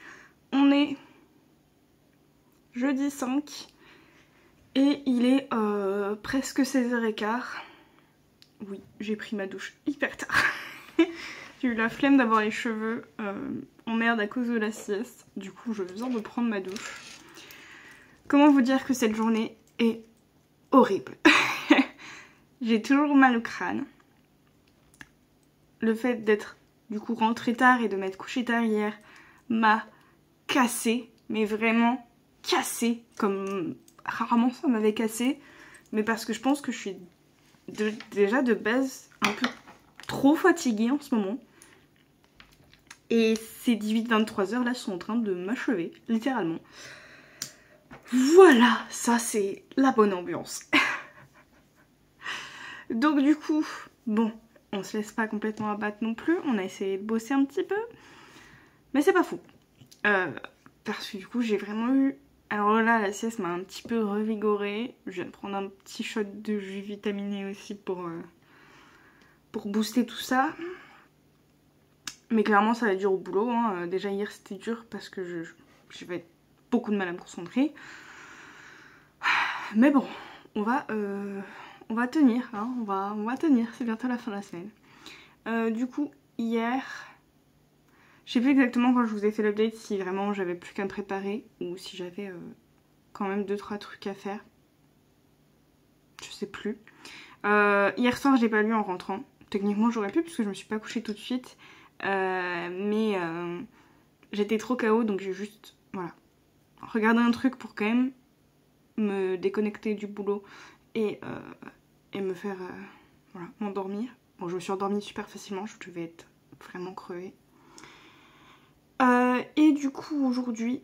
On est jeudi 5 et il est presque 16h15. Oui, j'ai pris ma douche hyper tard. J'ai eu la flemme d'avoir les cheveux en merde à cause de la sieste. Du coup, je viens de prendre ma douche. Comment vous dire que cette journée est horrible. J'ai toujours mal au crâne. Le fait d'être du coup rentrée tard et de m'être couchée tard hier m'a cassé, mais vraiment cassé, comme rarement ça m'avait cassé, mais parce que je pense que je suis déjà de base un peu trop fatiguée en ce moment. Et ces 18-23 heures là sont en train de m'achever, littéralement. Voilà, ça c'est la bonne ambiance. Donc du coup, bon, on se laisse pas complètement abattre non plus, on a essayé de bosser un petit peu, mais c'est pas fou. Parce que du coup j'ai vraiment eu... Alors là la sieste m'a un petit peu revigorée, je viens de prendre un petit shot de jus vitaminé aussi pour booster tout ça. Mais clairement ça va être dur au boulot, hein. Déjà hier c'était dur parce que j'avais beaucoup de mal à me concentrer. Mais bon, on va tenir, hein. on va tenir, c'est bientôt la fin de la semaine. Du coup hier... Je sais plus exactement quand je vous ai fait l'update si vraiment j'avais plus qu'à me préparer ou si j'avais quand même 2-3 trucs à faire. Je sais plus. Hier soir j'ai pas lu en rentrant. Techniquement j'aurais pu parce que je me suis pas couchée tout de suite. Mais j'étais trop KO donc j'ai juste regardé un truc pour quand même me déconnecter du boulot et me faire m'endormir. Bon je me suis endormie super facilement, je devais être vraiment crevée. Et du coup aujourd'hui,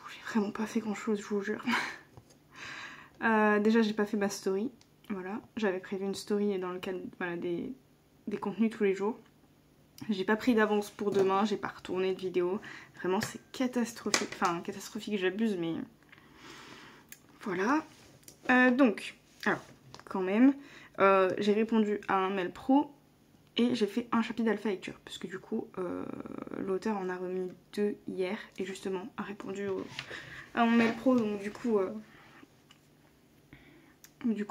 j'ai vraiment pas fait grand chose, je vous jure. Déjà j'ai pas fait ma story, voilà. J'avais prévu une story dans le cadre des contenus tous les jours. J'ai pas pris d'avance pour demain, j'ai pas retourné de vidéo. Vraiment c'est catastrophique, enfin catastrophique j'abuse mais... Voilà. Donc, alors quand même, j'ai répondu à un mail pro. Et j'ai fait un chapitre d'alpha lecture, parce que du coup, l'auteur en a remis 2 hier, et justement a répondu à mon mail pro, donc du coup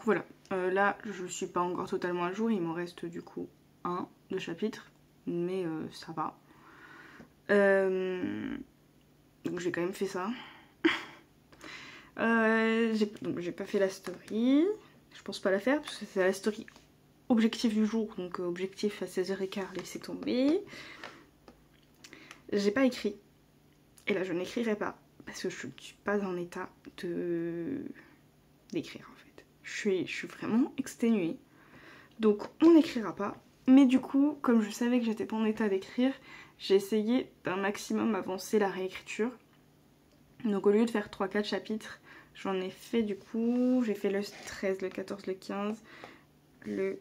voilà. Là, je suis pas encore totalement à jour, il m'en reste du coup 1 de chapitre, mais ça va. Donc j'ai quand même fait ça. Donc j'ai pas fait la story, je pense pas la faire, parce que c'est la story objectif du jour, donc objectif à 16h15, laissez tomber. J'ai pas écrit, et là je n'écrirai pas, parce que je ne suis pas en état d'écrire en fait. Je suis vraiment exténuée, donc on n'écrira pas. Mais du coup, comme je savais que j'étais pas en état d'écrire, j'ai essayé d'un maximum avancer la réécriture. Donc au lieu de faire 3-4 chapitres, j'en ai fait du coup, j'ai fait le 13, le 14, le 15, le...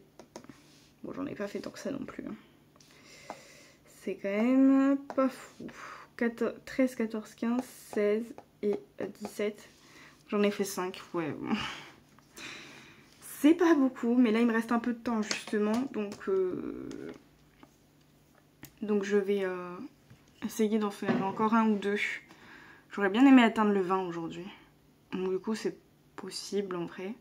Bon, j'en ai pas fait tant que ça non plus. C'est quand même pas fou. 13, 14, 15, 16 et 17. J'en ai fait 5, ouais. Bon. C'est pas beaucoup, mais là il me reste un peu de temps justement. Donc je vais essayer d'en faire encore 1 ou 2. J'aurais bien aimé atteindre le 20 aujourd'hui. Donc du coup c'est possible en vrai.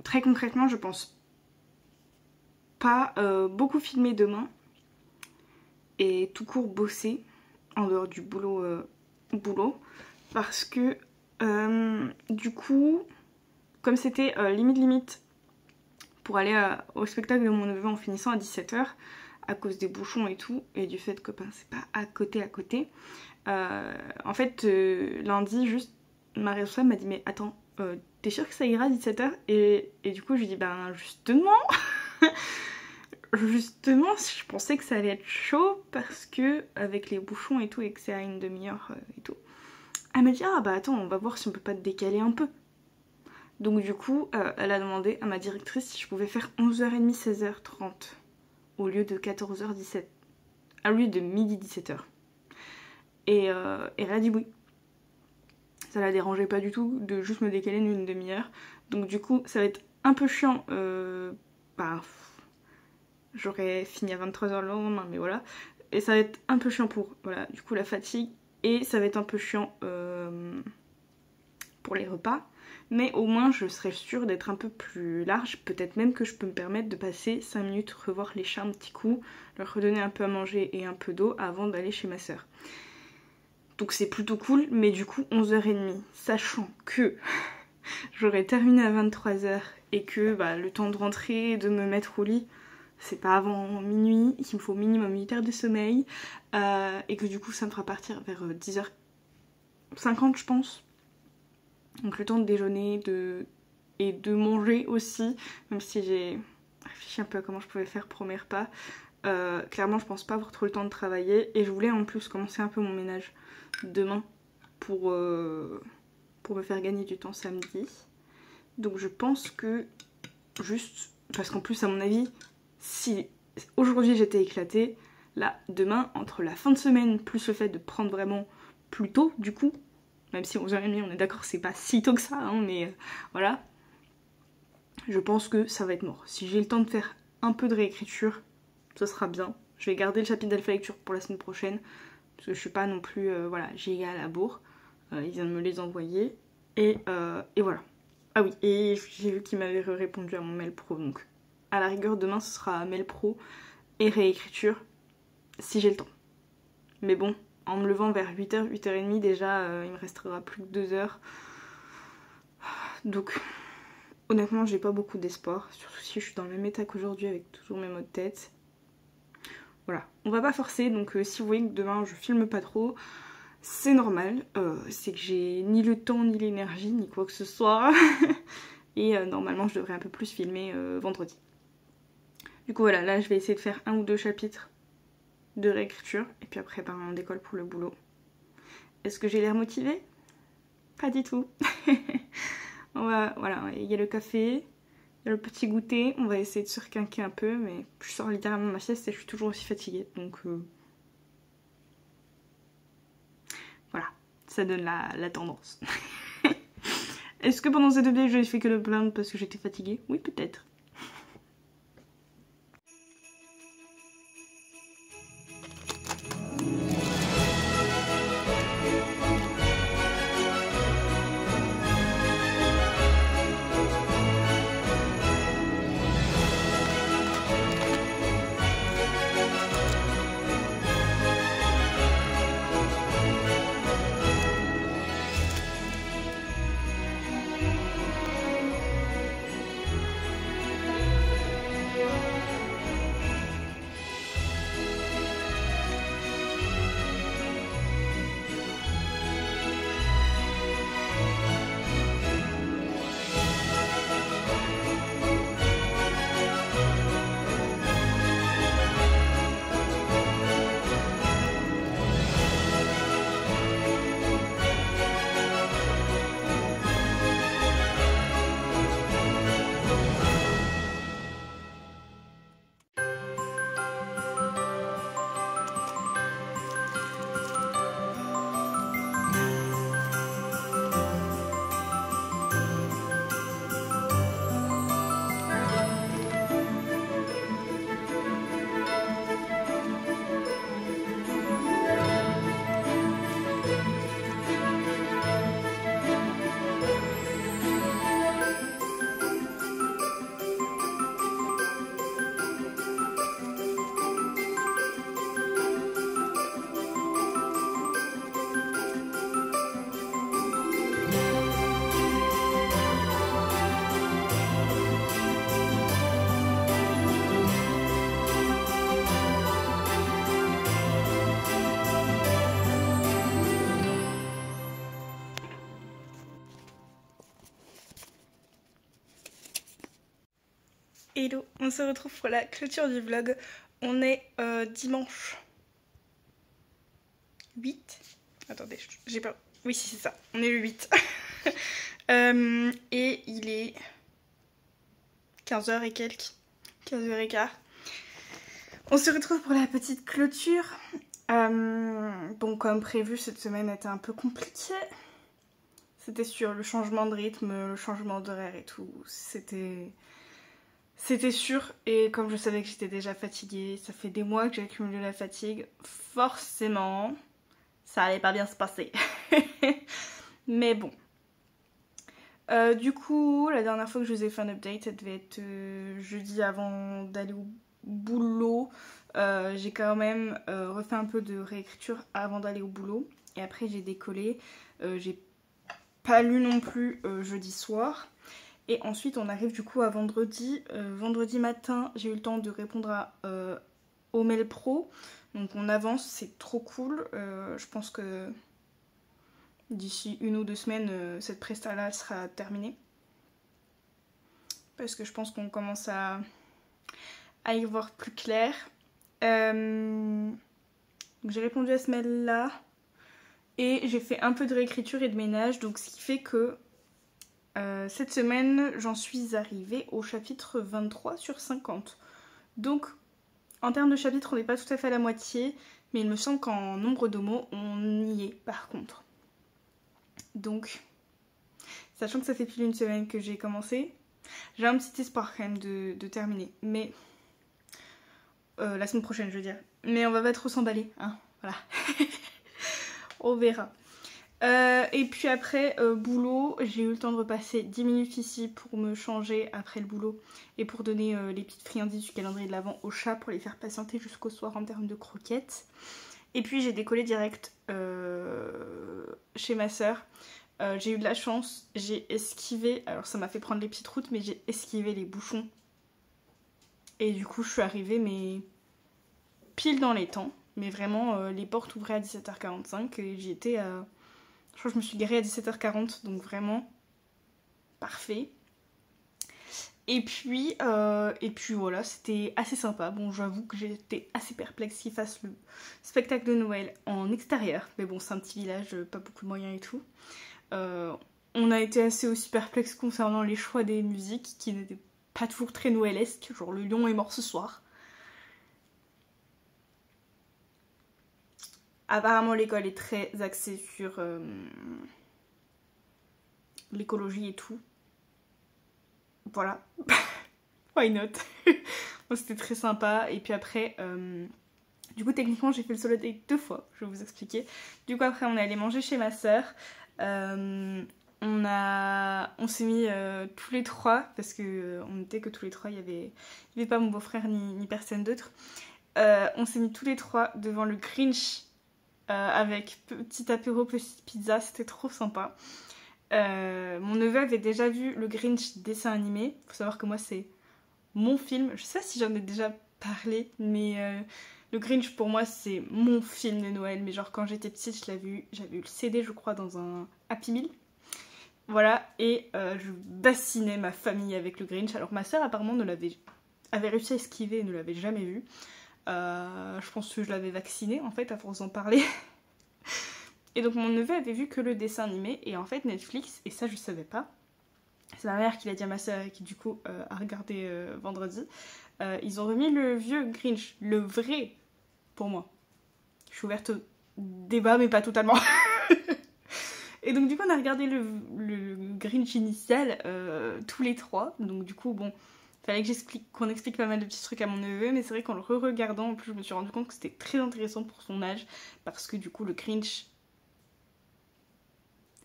Très concrètement je pense pas beaucoup filmer demain et tout court bosser en dehors du boulot parce que du coup comme c'était limite pour aller au spectacle de mon neveu en finissant à 17h à cause des bouchons et tout et du fait que c'est pas à côté en fait lundi juste ma responsable m'a dit mais attends t'es sûre que ça ira à 17h et du coup je lui dis ben justement justement je pensais que ça allait être chaud parce que avec les bouchons et tout et que c'est à une demi-heure et tout. Elle m'a dit ah bah attends on va voir si on peut pas te décaler un peu. Donc du coup elle a demandé à ma directrice si je pouvais faire 11h30 16h30 au lieu de 14h 17 au lieu de midi 17h. Et elle a dit oui. Ça la dérangeait pas du tout de juste me décaler d'une demi-heure. Donc du coup ça va être un peu chiant. J'aurais fini à 23h le lendemain mais voilà. Et ça va être un peu chiant pour du coup la fatigue. Et ça va être un peu chiant pour les repas. mais au moins je serai sûre d'être un peu plus large. Peut-être même que je peux me permettre de passer 5 minutes, revoir les chats un petit coup, leur redonner un peu à manger et un peu d'eau avant d'aller chez ma soeur. Donc c'est plutôt cool, mais du coup 11h30, sachant que j'aurais terminé à 23h et que le temps de rentrer, de me mettre au lit, c'est pas avant minuit, qu'il me faut minimum 8 heures de sommeil, et que du coup ça me fera partir vers 10h50 je pense. Donc le temps de déjeuner et de manger aussi, même si j'ai réfléchi un peu à comment je pouvais faire pour mes repas. Clairement je pense pas avoir trop le temps de travailler et je voulais en plus commencer un peu mon ménage demain pour me faire gagner du temps samedi. Donc je pense que juste, parce qu'en plus à mon avis, si aujourd'hui j'étais éclatée, là demain entre la fin de semaine plus le fait de prendre vraiment plus tôt du coup, même si 11h30 on est d'accord c'est pas si tôt que ça hein, mais voilà, je pense que ça va être mort. Si j'ai le temps de faire un peu de réécriture, ce sera bien. Je vais garder le chapitre d'alpha lecture pour la semaine prochaine, parce que je suis pas non plus giga à la bourre. Ils viennent de me les envoyer. Et voilà. Ah oui, et j'ai vu qu'il m'avait répondu à mon mail pro, donc à la rigueur demain ce sera mail pro et réécriture, si j'ai le temps. Mais bon, en me levant vers 8h, 8h30 déjà, il me restera plus que 2 heures. Donc honnêtement j'ai pas beaucoup d'espoir, surtout si je suis dans le même état qu'aujourd'hui avec toujours mes maux de tête. Voilà, on va pas forcer, donc si vous voyez que demain je filme pas trop, c'est normal, c'est que j'ai ni le temps, ni l'énergie, ni quoi que ce soit. Et normalement je devrais un peu plus filmer vendredi. Du coup voilà, là je vais essayer de faire 1 ou 2 chapitres de réécriture, et puis après on décolle pour le boulot. Est-ce que j'ai l'air motivée? Pas du tout. Voilà, il y a le café, il y a le petit goûter, on va essayer de se requinquer un peu, mais je sors littéralement ma sieste et je suis toujours aussi fatiguée, donc voilà, ça donne la tendance. Est-ce que pendant cette vidéo j'ai fait que de plaindre parce que j'étais fatiguée? Oui, peut-être. Hello, on se retrouve pour la clôture du vlog. On est dimanche 8. Attendez, j'ai pas... Oui, si, c'est ça, on est le 8. Et il est 15h et quelques, 15h15. On se retrouve pour la petite clôture. Bon, comme prévu, cette semaine était un peu compliquée. C'était sûr, le changement de rythme, le changement d'horaire et tout, c'était sûr. Et comme je savais que j'étais déjà fatiguée, ça fait des mois que j'ai accumulé la fatigue, forcément, ça allait pas bien se passer. Mais bon. Du coup, la dernière fois que je vous ai fait un update, ça devait être jeudi avant d'aller au boulot. J'ai quand même refait un peu de réécriture avant d'aller au boulot. Et après, j'ai décollé. J'ai pas lu non plus jeudi soir. Et ensuite, on arrive du coup à vendredi. Vendredi matin, j'ai eu le temps de répondre au mail pro. Donc on avance, c'est trop cool. Je pense que d'ici 1 ou 2 semaines, cette presta-là sera terminée. Parce que je pense qu'on commence à y voir plus clair. Donc j'ai répondu à ce mail-là. Et j'ai fait un peu de réécriture et de ménage. Donc ce qui fait que cette semaine, j'en suis arrivée au chapitre 23 sur 50. Donc en termes de chapitres, on n'est pas tout à fait à la moitié. Mais il me semble qu'en nombre de mots, on y est par contre. Donc, sachant que ça fait plus d'une semaine que j'ai commencé, j'ai un petit espoir quand même de terminer. Mais la semaine prochaine, je veux dire. Mais on va pas trop s'emballer, hein. Voilà. On verra. Et puis après, boulot, j'ai eu le temps de repasser 10 minutes ici pour me changer après le boulot et pour donner les petites friandises du calendrier de l'Avent au chat pour les faire patienter jusqu'au soir en termes de croquettes. Et puis j'ai décollé direct chez ma soeur. J'ai eu de la chance, j'ai esquivé, alors ça m'a fait prendre les petites routes, mais j'ai esquivé les bouchons. Et du coup je suis arrivée mais pile dans les temps. Mais vraiment les portes ouvraient à 17h45 et j'y étais à... Je crois que je me suis garée à 17h40, donc vraiment parfait. Et puis voilà, c'était assez sympa. Bon, j'avoue que j'étais assez perplexe qu'ils fassent le spectacle de Noël en extérieur. Mais bon, c'est un petit village, pas beaucoup de moyens et tout. On a été assez aussi perplexe concernant les choix des musiques qui n'étaient pas toujours très noëlesques. Genre, le lion est mort ce soir. Apparemment, l'école est très axée sur l'écologie et tout. Voilà. Why not? Bon, c'était très sympa. Et puis après, du coup, techniquement, j'ai fait le solo date 2 fois. Je vais vous expliquer. Du coup, après, on est allé manger chez ma soeur. On s'est mis tous les trois, parce que on n'était que tous les trois. Il y avait pas mon beau-frère ni personne d'autre. On s'est mis tous les trois devant le Grinch avec petit apéro, petite pizza. C'était trop sympa. Mon neveu avait déjà vu le Grinch dessin animé. Faut savoir que moi c'est mon film. Je sais pas si j'en ai déjà parlé, mais le Grinch pour moi c'est mon film de Noël. Mais genre quand j'étais petite, je l'avais eu, j'avais eu le CD je crois dans un Happy Meal. Voilà, et je bassinais ma famille avec le Grinch. Alors ma soeur apparemment avait réussi à esquiver et ne l'avait jamais vu. Je pense que je l'avais vacciné en fait à force d'en parler. Et donc mon neveu avait vu que le dessin animé et en fait Netflix, et ça je savais pas, c'est ma mère qui l'a dit à ma soeur qui du coup a regardé vendredi, ils ont remis le vieux Grinch, le vrai pour moi. Je suis ouverte au débat mais pas totalement. Et donc du coup on a regardé le Grinch initial tous les trois, donc du coup bon... Fallait qu'on explique pas mal de petits trucs à mon neveu, mais c'est vrai qu'en le re-regardant, en plus je me suis rendu compte que c'était très intéressant pour son âge, parce que du coup le Grinch...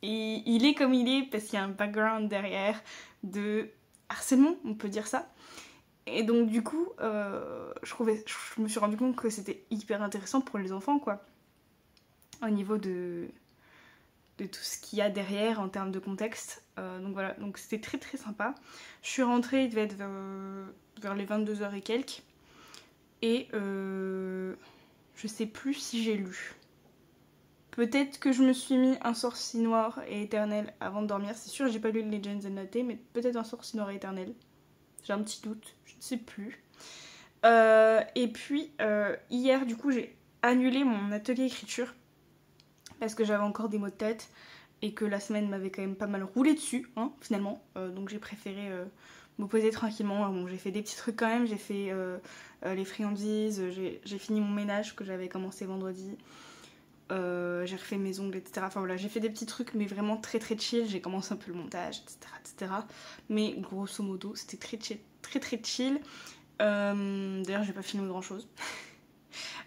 Et il est comme il est parce qu'il y a un background derrière de harcèlement, on peut dire ça. Et donc du coup, je me suis rendu compte que c'était hyper intéressant pour les enfants, quoi. Au niveau de tout ce qu'il y a derrière en termes de contexte. Donc voilà, donc c'était très très sympa. Je suis rentrée, il devait être vers les 22h et quelques. Et je sais plus si j'ai lu. Peut-être que je me suis mis un sorcier noir et éternel avant de dormir. C'est sûr, j'ai pas lu Legends and Latte, mais peut-être un sorcier noir et éternel. J'ai un petit doute, je ne sais plus. Et puis, hier, du coup, j'ai annulé mon atelier écriture parce que j'avais encore des mots de tête et que la semaine m'avait quand même pas mal roulé dessus, hein, finalement. Donc j'ai préféré me poser tranquillement. Bon, j'ai fait des petits trucs quand même. J'ai fait les friandises, j'ai fini mon ménage que j'avais commencé vendredi. J'ai refait mes ongles, etc. Enfin voilà, j'ai fait des petits trucs, mais vraiment très très chill. J'ai commencé un peu le montage, etc. Mais grosso modo, c'était très chill. Très très chill. D'ailleurs, j'ai pas filmé grand chose.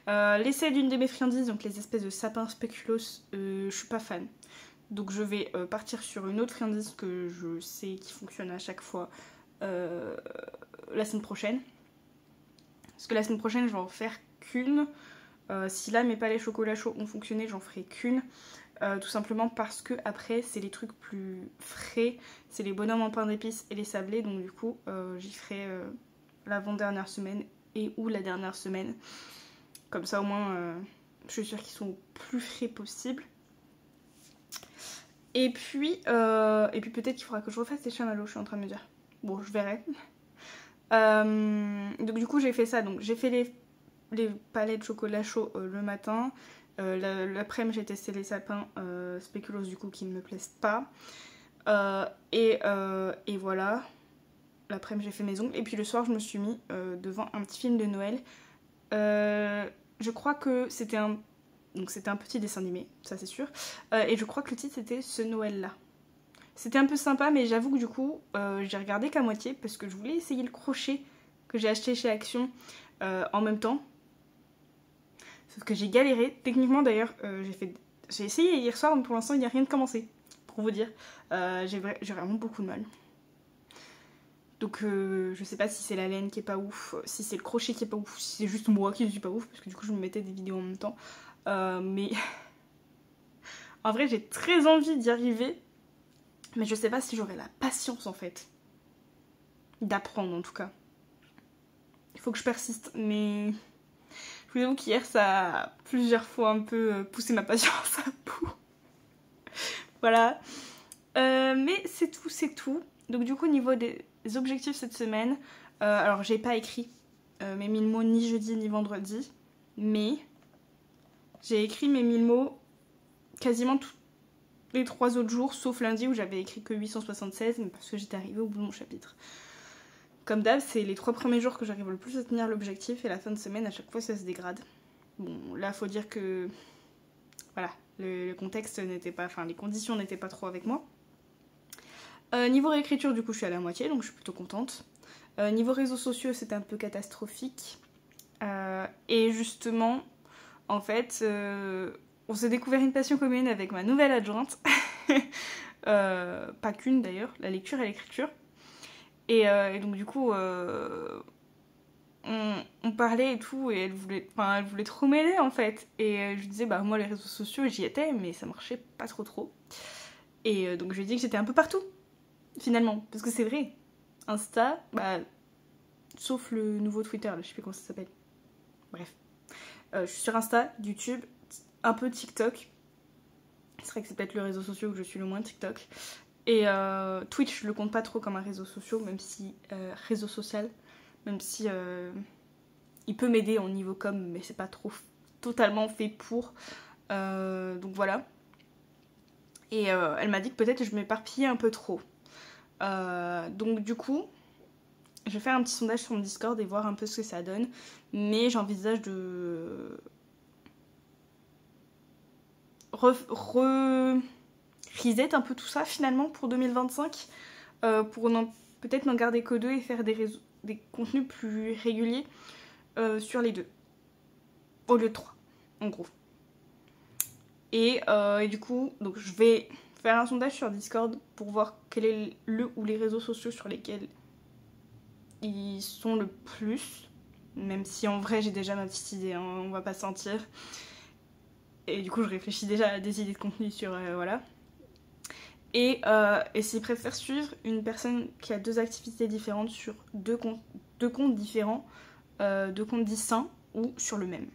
L'essai d'une de mes friandises, donc les espèces de sapins spéculoos, je suis pas fan. Donc je vais partir sur une autre friandise que je sais qui fonctionne à chaque fois la semaine prochaine. Parce que la semaine prochaine, je vais en faire qu'une. Si là mes palais chocolat chaud ont fonctionné, j'en ferai qu'une. Tout simplement parce que après c'est les trucs plus frais, c'est les bonhommes en pain d'épices et les sablés, donc du coup j'y ferai l'avant-dernière semaine et ou la dernière semaine. Comme ça au moins je suis sûre qu'ils sont au plus frais possible. Et puis peut-être qu'il faudra que je refasse les chamallows, je suis en train de me dire. Bon, je verrai. Donc du coup j'ai fait ça, donc j'ai fait les palais de chocolat chaud le matin. L'après-midi j'ai testé les sapins spéculoos du coup qui ne me plaisent pas. Et voilà. L'après-midi j'ai fait mes ongles. Et puis le soir je me suis mis devant un petit film de Noël. Je crois que c'était un petit dessin animé, ça c'est sûr. Et je crois que le titre c'était Ce Noël-là. C'était un peu sympa, mais j'avoue que du coup, j'ai regardé qu'à moitié parce que je voulais essayer le crochet que j'ai acheté chez Action en même temps. Sauf que j'ai galéré. Techniquement d'ailleurs, j'ai essayé hier soir, mais pour l'instant il n'y a rien de commencé. Pour vous dire, j'ai vraiment beaucoup de mal. Donc je sais pas si c'est la laine qui est pas ouf, si c'est le crochet qui est pas ouf, si c'est juste moi qui suis pas ouf, parce que du coup je me mettais des vidéos en même temps. Mais en vrai j'ai très envie d'y arriver. Mais je sais pas si j'aurai la patience en fait. D'apprendre en tout cas. Il faut que je persiste. Mais je vous avoue qu'hier ça a plusieurs fois un peu poussé ma patience à bout. Voilà. Mais c'est tout, c'est tout. Donc du coup au niveau des objectifs cette semaine, alors j'ai pas écrit mes 1000 mots ni jeudi ni vendredi. Mais j'ai écrit mes 1000 mots quasiment tous les 3 autres jours, sauf lundi où j'avais écrit que 876, mais parce que j'étais arrivée au bout de mon chapitre. Comme d'hab, c'est les 3 premiers jours que j'arrive le plus à tenir l'objectif, et la fin de semaine, à chaque fois, ça se dégrade. Bon, là, faut dire que... Voilà, le contexte n'était pas... Enfin, les conditions n'étaient pas trop avec moi. Niveau réécriture, du coup, je suis à la moitié, donc je suis plutôt contente. Niveau réseaux sociaux, c'était un peu catastrophique. Et justement, en fait... on s'est découvert une passion commune avec ma nouvelle adjointe. Pas qu'une d'ailleurs, la lecture et l'écriture. Et donc du coup, on parlait et tout, et elle voulait trop m'aider en fait. Et je lui disais, bah moi les réseaux sociaux j'y étais, mais ça marchait pas trop. Et donc je lui ai dit que j'étais un peu partout, finalement. Parce que c'est vrai, Insta, bah, sauf le nouveau Twitter, là, je sais plus comment ça s'appelle. Bref. Je suis sur Insta, YouTube, un peu TikTok. C'est vrai que c'est peut-être le réseau social où je suis le moins TikTok. Et Twitch, je le compte pas trop comme un réseau social, même si il peut m'aider en niveau com, mais c'est pas trop totalement fait pour. Donc voilà. Et elle m'a dit que peut-être je m'éparpillais un peu trop. Donc du coup, je vais faire un petit sondage sur mon Discord et voir un peu ce que ça donne. Mais j'envisage de reset un peu tout ça finalement pour 2025, pour peut-être n'en garder que 2 et faire des contenus plus réguliers sur les 2 au lieu de 3 en gros. Et du coup, donc je vais faire un sondage sur Discord pour voir quel est le ou les réseaux sociaux sur lesquels ils sont le plus, même si en vrai j'ai déjà ma petite idée, hein, on va pas se mentir. Et du coup je réfléchis déjà à des idées de contenu sur voilà. Et s'ils préfèrent suivre une personne qui a 2 activités différentes sur deux comptes différents, 2 comptes distincts, ou sur le même.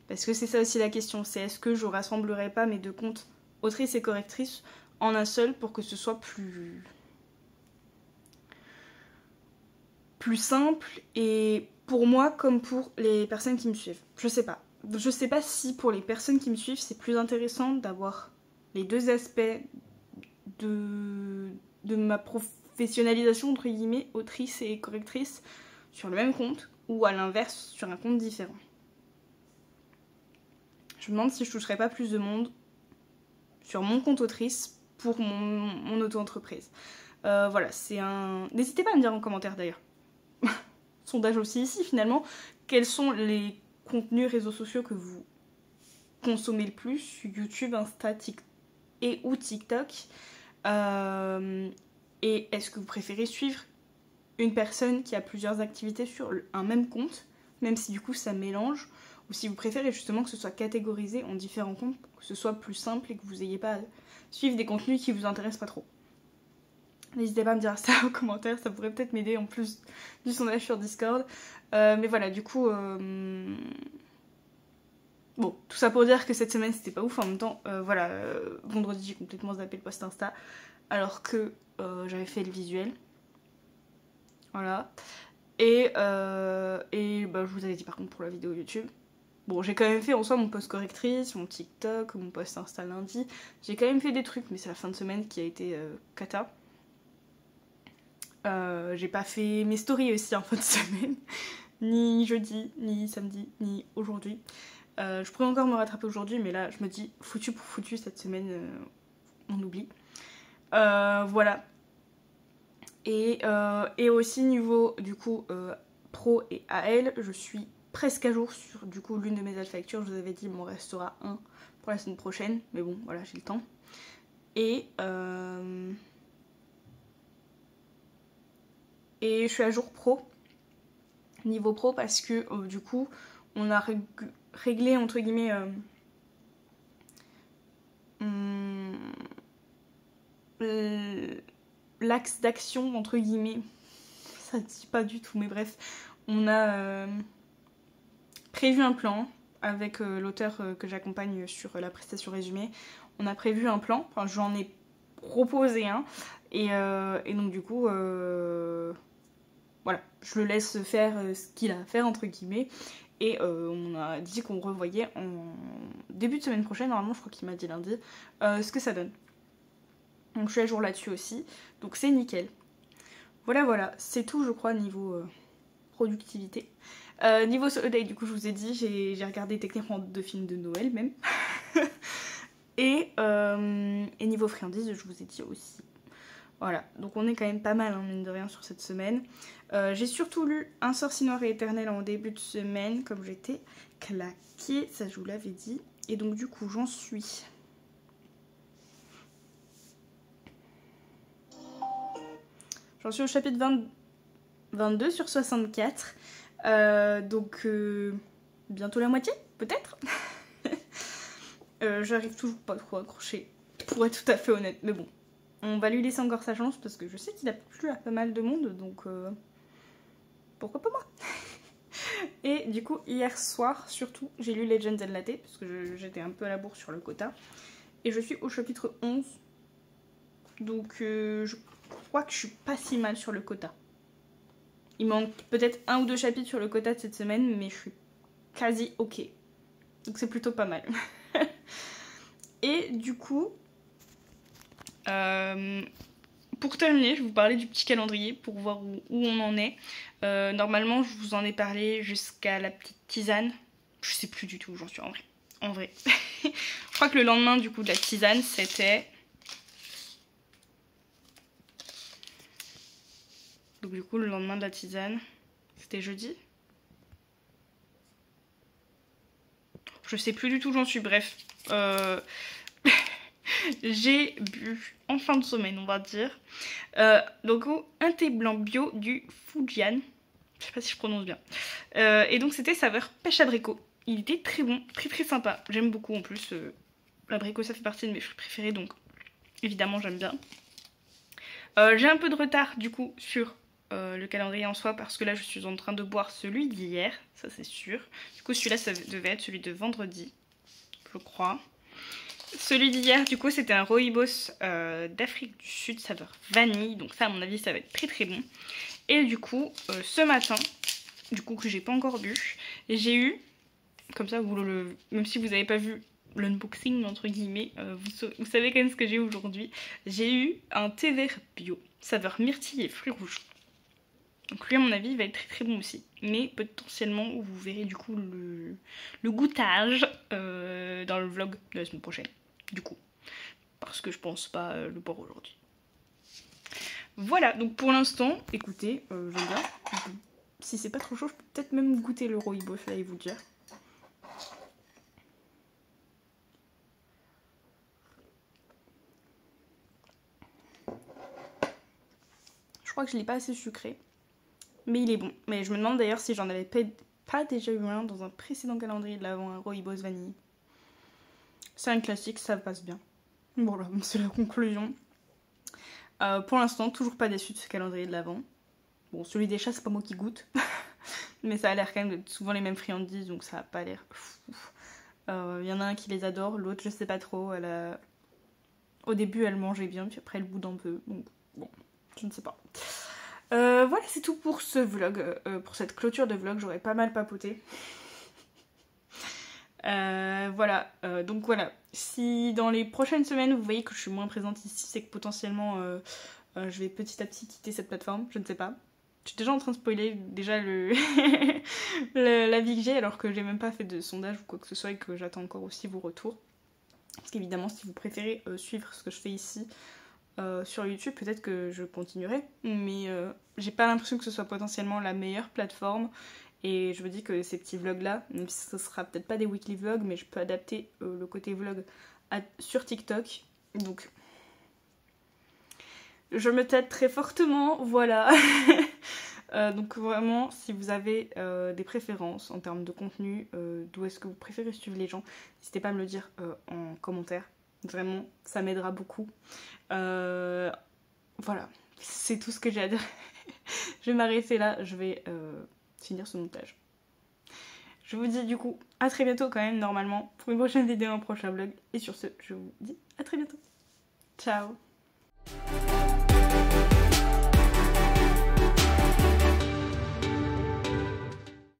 Parce que c'est ça aussi la question, c'est est-ce que je rassemblerai pas mes 2 comptes autrice et correctrice en un seul pour que ce soit plus simple, et pour moi comme pour les personnes qui me suivent. Je sais pas. Je sais pas si pour les personnes qui me suivent c'est plus intéressant d'avoir les 2 aspects de ma professionnalisation entre guillemets, autrice et correctrice, sur le même compte, ou à l'inverse sur un compte différent. Je me demande si je toucherais pas plus de monde sur mon compte autrice pour mon auto-entreprise. Voilà, c'est un... N'hésitez pas à me dire en commentaire d'ailleurs. Sondage aussi ici finalement. Quels sont les contenus réseaux sociaux que vous consommez le plus? YouTube, Insta, TikTok, et ou TikTok. Et est-ce que vous préférez suivre une personne qui a plusieurs activités sur un même compte, même si du coup ça mélange, ou si vous préférez justement que ce soit catégorisé en différents comptes, que ce soit plus simple et que vous n'ayez pas à suivre des contenus qui vous intéressent pas trop. N'hésitez pas à me dire ça en commentaire, ça pourrait peut-être m'aider en plus du sondage sur Discord. Mais voilà, du coup... Bon, tout ça pour dire que cette semaine c'était pas ouf, en même temps, voilà, vendredi j'ai complètement zappé le post Insta, alors que j'avais fait le visuel. Voilà. Et bah, je vous avais dit par contre pour la vidéo YouTube. Bon, j'ai quand même fait en soi mon post correctrice, mon TikTok, mon post Insta lundi. J'ai quand même fait des trucs, mais c'est la fin de semaine qui a été cata. J'ai pas fait mes stories aussi en fin de semaine. Ni jeudi, ni samedi, ni aujourd'hui. Je pourrais encore me rattraper aujourd'hui, mais là je me dis foutu pour foutu cette semaine, on oublie. Voilà. Et aussi niveau du coup pro et AL, je suis presque à jour sur du coup l'une de mes alpha lectures. Je vous avais dit il m'en restera un pour la semaine prochaine, mais bon voilà, j'ai le temps. Et je suis à jour pro, niveau pro, parce que du coup on a réglé entre guillemets l'axe d'action entre guillemets, ça ne dit pas du tout, mais bref, on a prévu un plan avec l'auteur que j'accompagne sur la prestation résumée. On a prévu un plan, enfin j'en ai proposé un, et donc du coup voilà, je le laisse faire ce qu'il a à faire entre guillemets, et on a dit qu'on revoyait en début de semaine prochaine, normalement je crois qu'il m'a dit lundi, ce que ça donne. Donc je suis à jour là-dessus aussi, donc c'est nickel. Voilà, c'est tout je crois niveau productivité. Niveau Solo du coup je vous ai dit, j'ai regardé techniquement 2 films de Noël même. et niveau friandises je vous ai dit aussi. Voilà, donc on est quand même pas mal, hein, mine de rien, sur cette semaine. J'ai surtout lu Un sorcier noir et éternel en début de semaine, comme j'étais claquée, ça je vous l'avais dit. Et donc du coup j'en suis... J'en suis au chapitre 22 sur 64. Donc bientôt la moitié, peut-être. J'arrive toujours pas trop à accrocher, pour être tout à fait honnête. Mais bon, on va lui laisser encore sa chance parce que je sais qu'il a plu à pas mal de monde. Donc pourquoi pas moi. Et du coup, hier soir, surtout, j'ai lu Legends and Latte parce que j'étais un peu à la bourre sur le quota. Et je suis au chapitre 11. Donc je crois que je suis pas si mal sur le quota. Il manque peut-être 1 ou 2 chapitres sur le quota de cette semaine, mais je suis quasi ok. Donc c'est plutôt pas mal. Et du coup, pour terminer, je vais vous parler du petit calendrier pour voir où on en est. Normalement, je vous en ai parlé jusqu'à la petite tisane. Je sais plus du tout où j'en suis en vrai. Je crois que le lendemain du coup de la tisane, c'était... Donc du coup, le lendemain de la tisane, c'était jeudi. Je sais plus du tout où j'en suis, bref. J'ai bu en fin de semaine, on va dire. Donc un thé blanc bio du Fujian. Je sais pas si je prononce bien. Et donc c'était saveur pêche abricot. Il était très bon, très sympa. J'aime beaucoup en plus. L'abricot ça fait partie de mes fruits préférés, donc évidemment j'aime bien. J'ai un peu de retard du coup sur le calendrier en soi parce que là je suis en train de boire celui d'hier, ça c'est sûr. Du coup celui-là ça devait être celui de vendredi, je crois. Celui d'hier du coup c'était un rooibos d'Afrique du Sud saveur vanille, donc ça à mon avis ça va être très bon. Et du coup ce matin, du coup que j'ai pas encore bu, j'ai eu, comme ça même si vous n'avez pas vu l'unboxing entre guillemets, vous savez quand même ce que j'ai aujourd'hui. J'ai eu un thé vert bio, saveur myrtille et fruits rouges. Donc lui à mon avis il va être très bon aussi. Mais potentiellement vous verrez du coup le goûtage dans le vlog de la semaine prochaine. Du coup. Parce que je pense pas le boire aujourd'hui. Voilà, donc pour l'instant, écoutez, j'aime bien. Si c'est pas trop chaud, je peux peut-être même goûter le rooibos là et vous dire. crois que je l'ai pas assez sucré. Mais il est bon. Mais je me demande d'ailleurs si j'en avais pas déjà eu un dans un précédent calendrier de l'Avent, un Rooibos vanille. C'est un classique, ça passe bien. Voilà, c'est la conclusion. Pour l'instant, toujours pas déçue de ce calendrier de l'Avent. Bon, celui des chats, c'est pas moi qui goûte. Mais ça a l'air quand même d'être souvent les mêmes friandises, donc ça a pas l'air fou. Y en a un qui les adore, l'autre je sais pas trop. Au début elle mangeait bien, puis après elle boude un peu. Donc bon, je ne sais pas. Voilà, c'est tout pour ce vlog. Pour cette clôture de vlog, j'aurais pas mal papoté. Voilà, donc voilà. Si dans les prochaines semaines vous voyez que je suis moins présente ici, c'est que potentiellement je vais petit à petit quitter cette plateforme, je ne sais pas. Je suis déjà en train de spoiler déjà la vie que j'ai alors que j'ai même pas fait de sondage ou quoi que ce soit et que j'attends encore aussi vos retours. Parce qu'évidemment si vous préférez suivre ce que je fais ici sur YouTube, peut-être que je continuerai. Mais j'ai pas l'impression que ce soit potentiellement la meilleure plateforme. Et je me dis que ces petits vlogs là, même si ce sera peut-être pas des weekly vlogs, mais je peux adapter le côté vlog sur TikTok. Donc je me tâte très fortement, voilà. Donc vraiment, si vous avez des préférences en termes de contenu, d'où est-ce que vous préférez suivre les gens, n'hésitez pas à me le dire en commentaire. Vraiment, ça m'aidera beaucoup. Voilà, c'est tout ce que j'ai à dire. Je vais m'arrêter là, je vais finir ce montage. Je vous dis du coup à très bientôt quand même normalement pour une prochaine vidéo, un prochain vlog. Et sur ce, je vous dis à très bientôt. Ciao.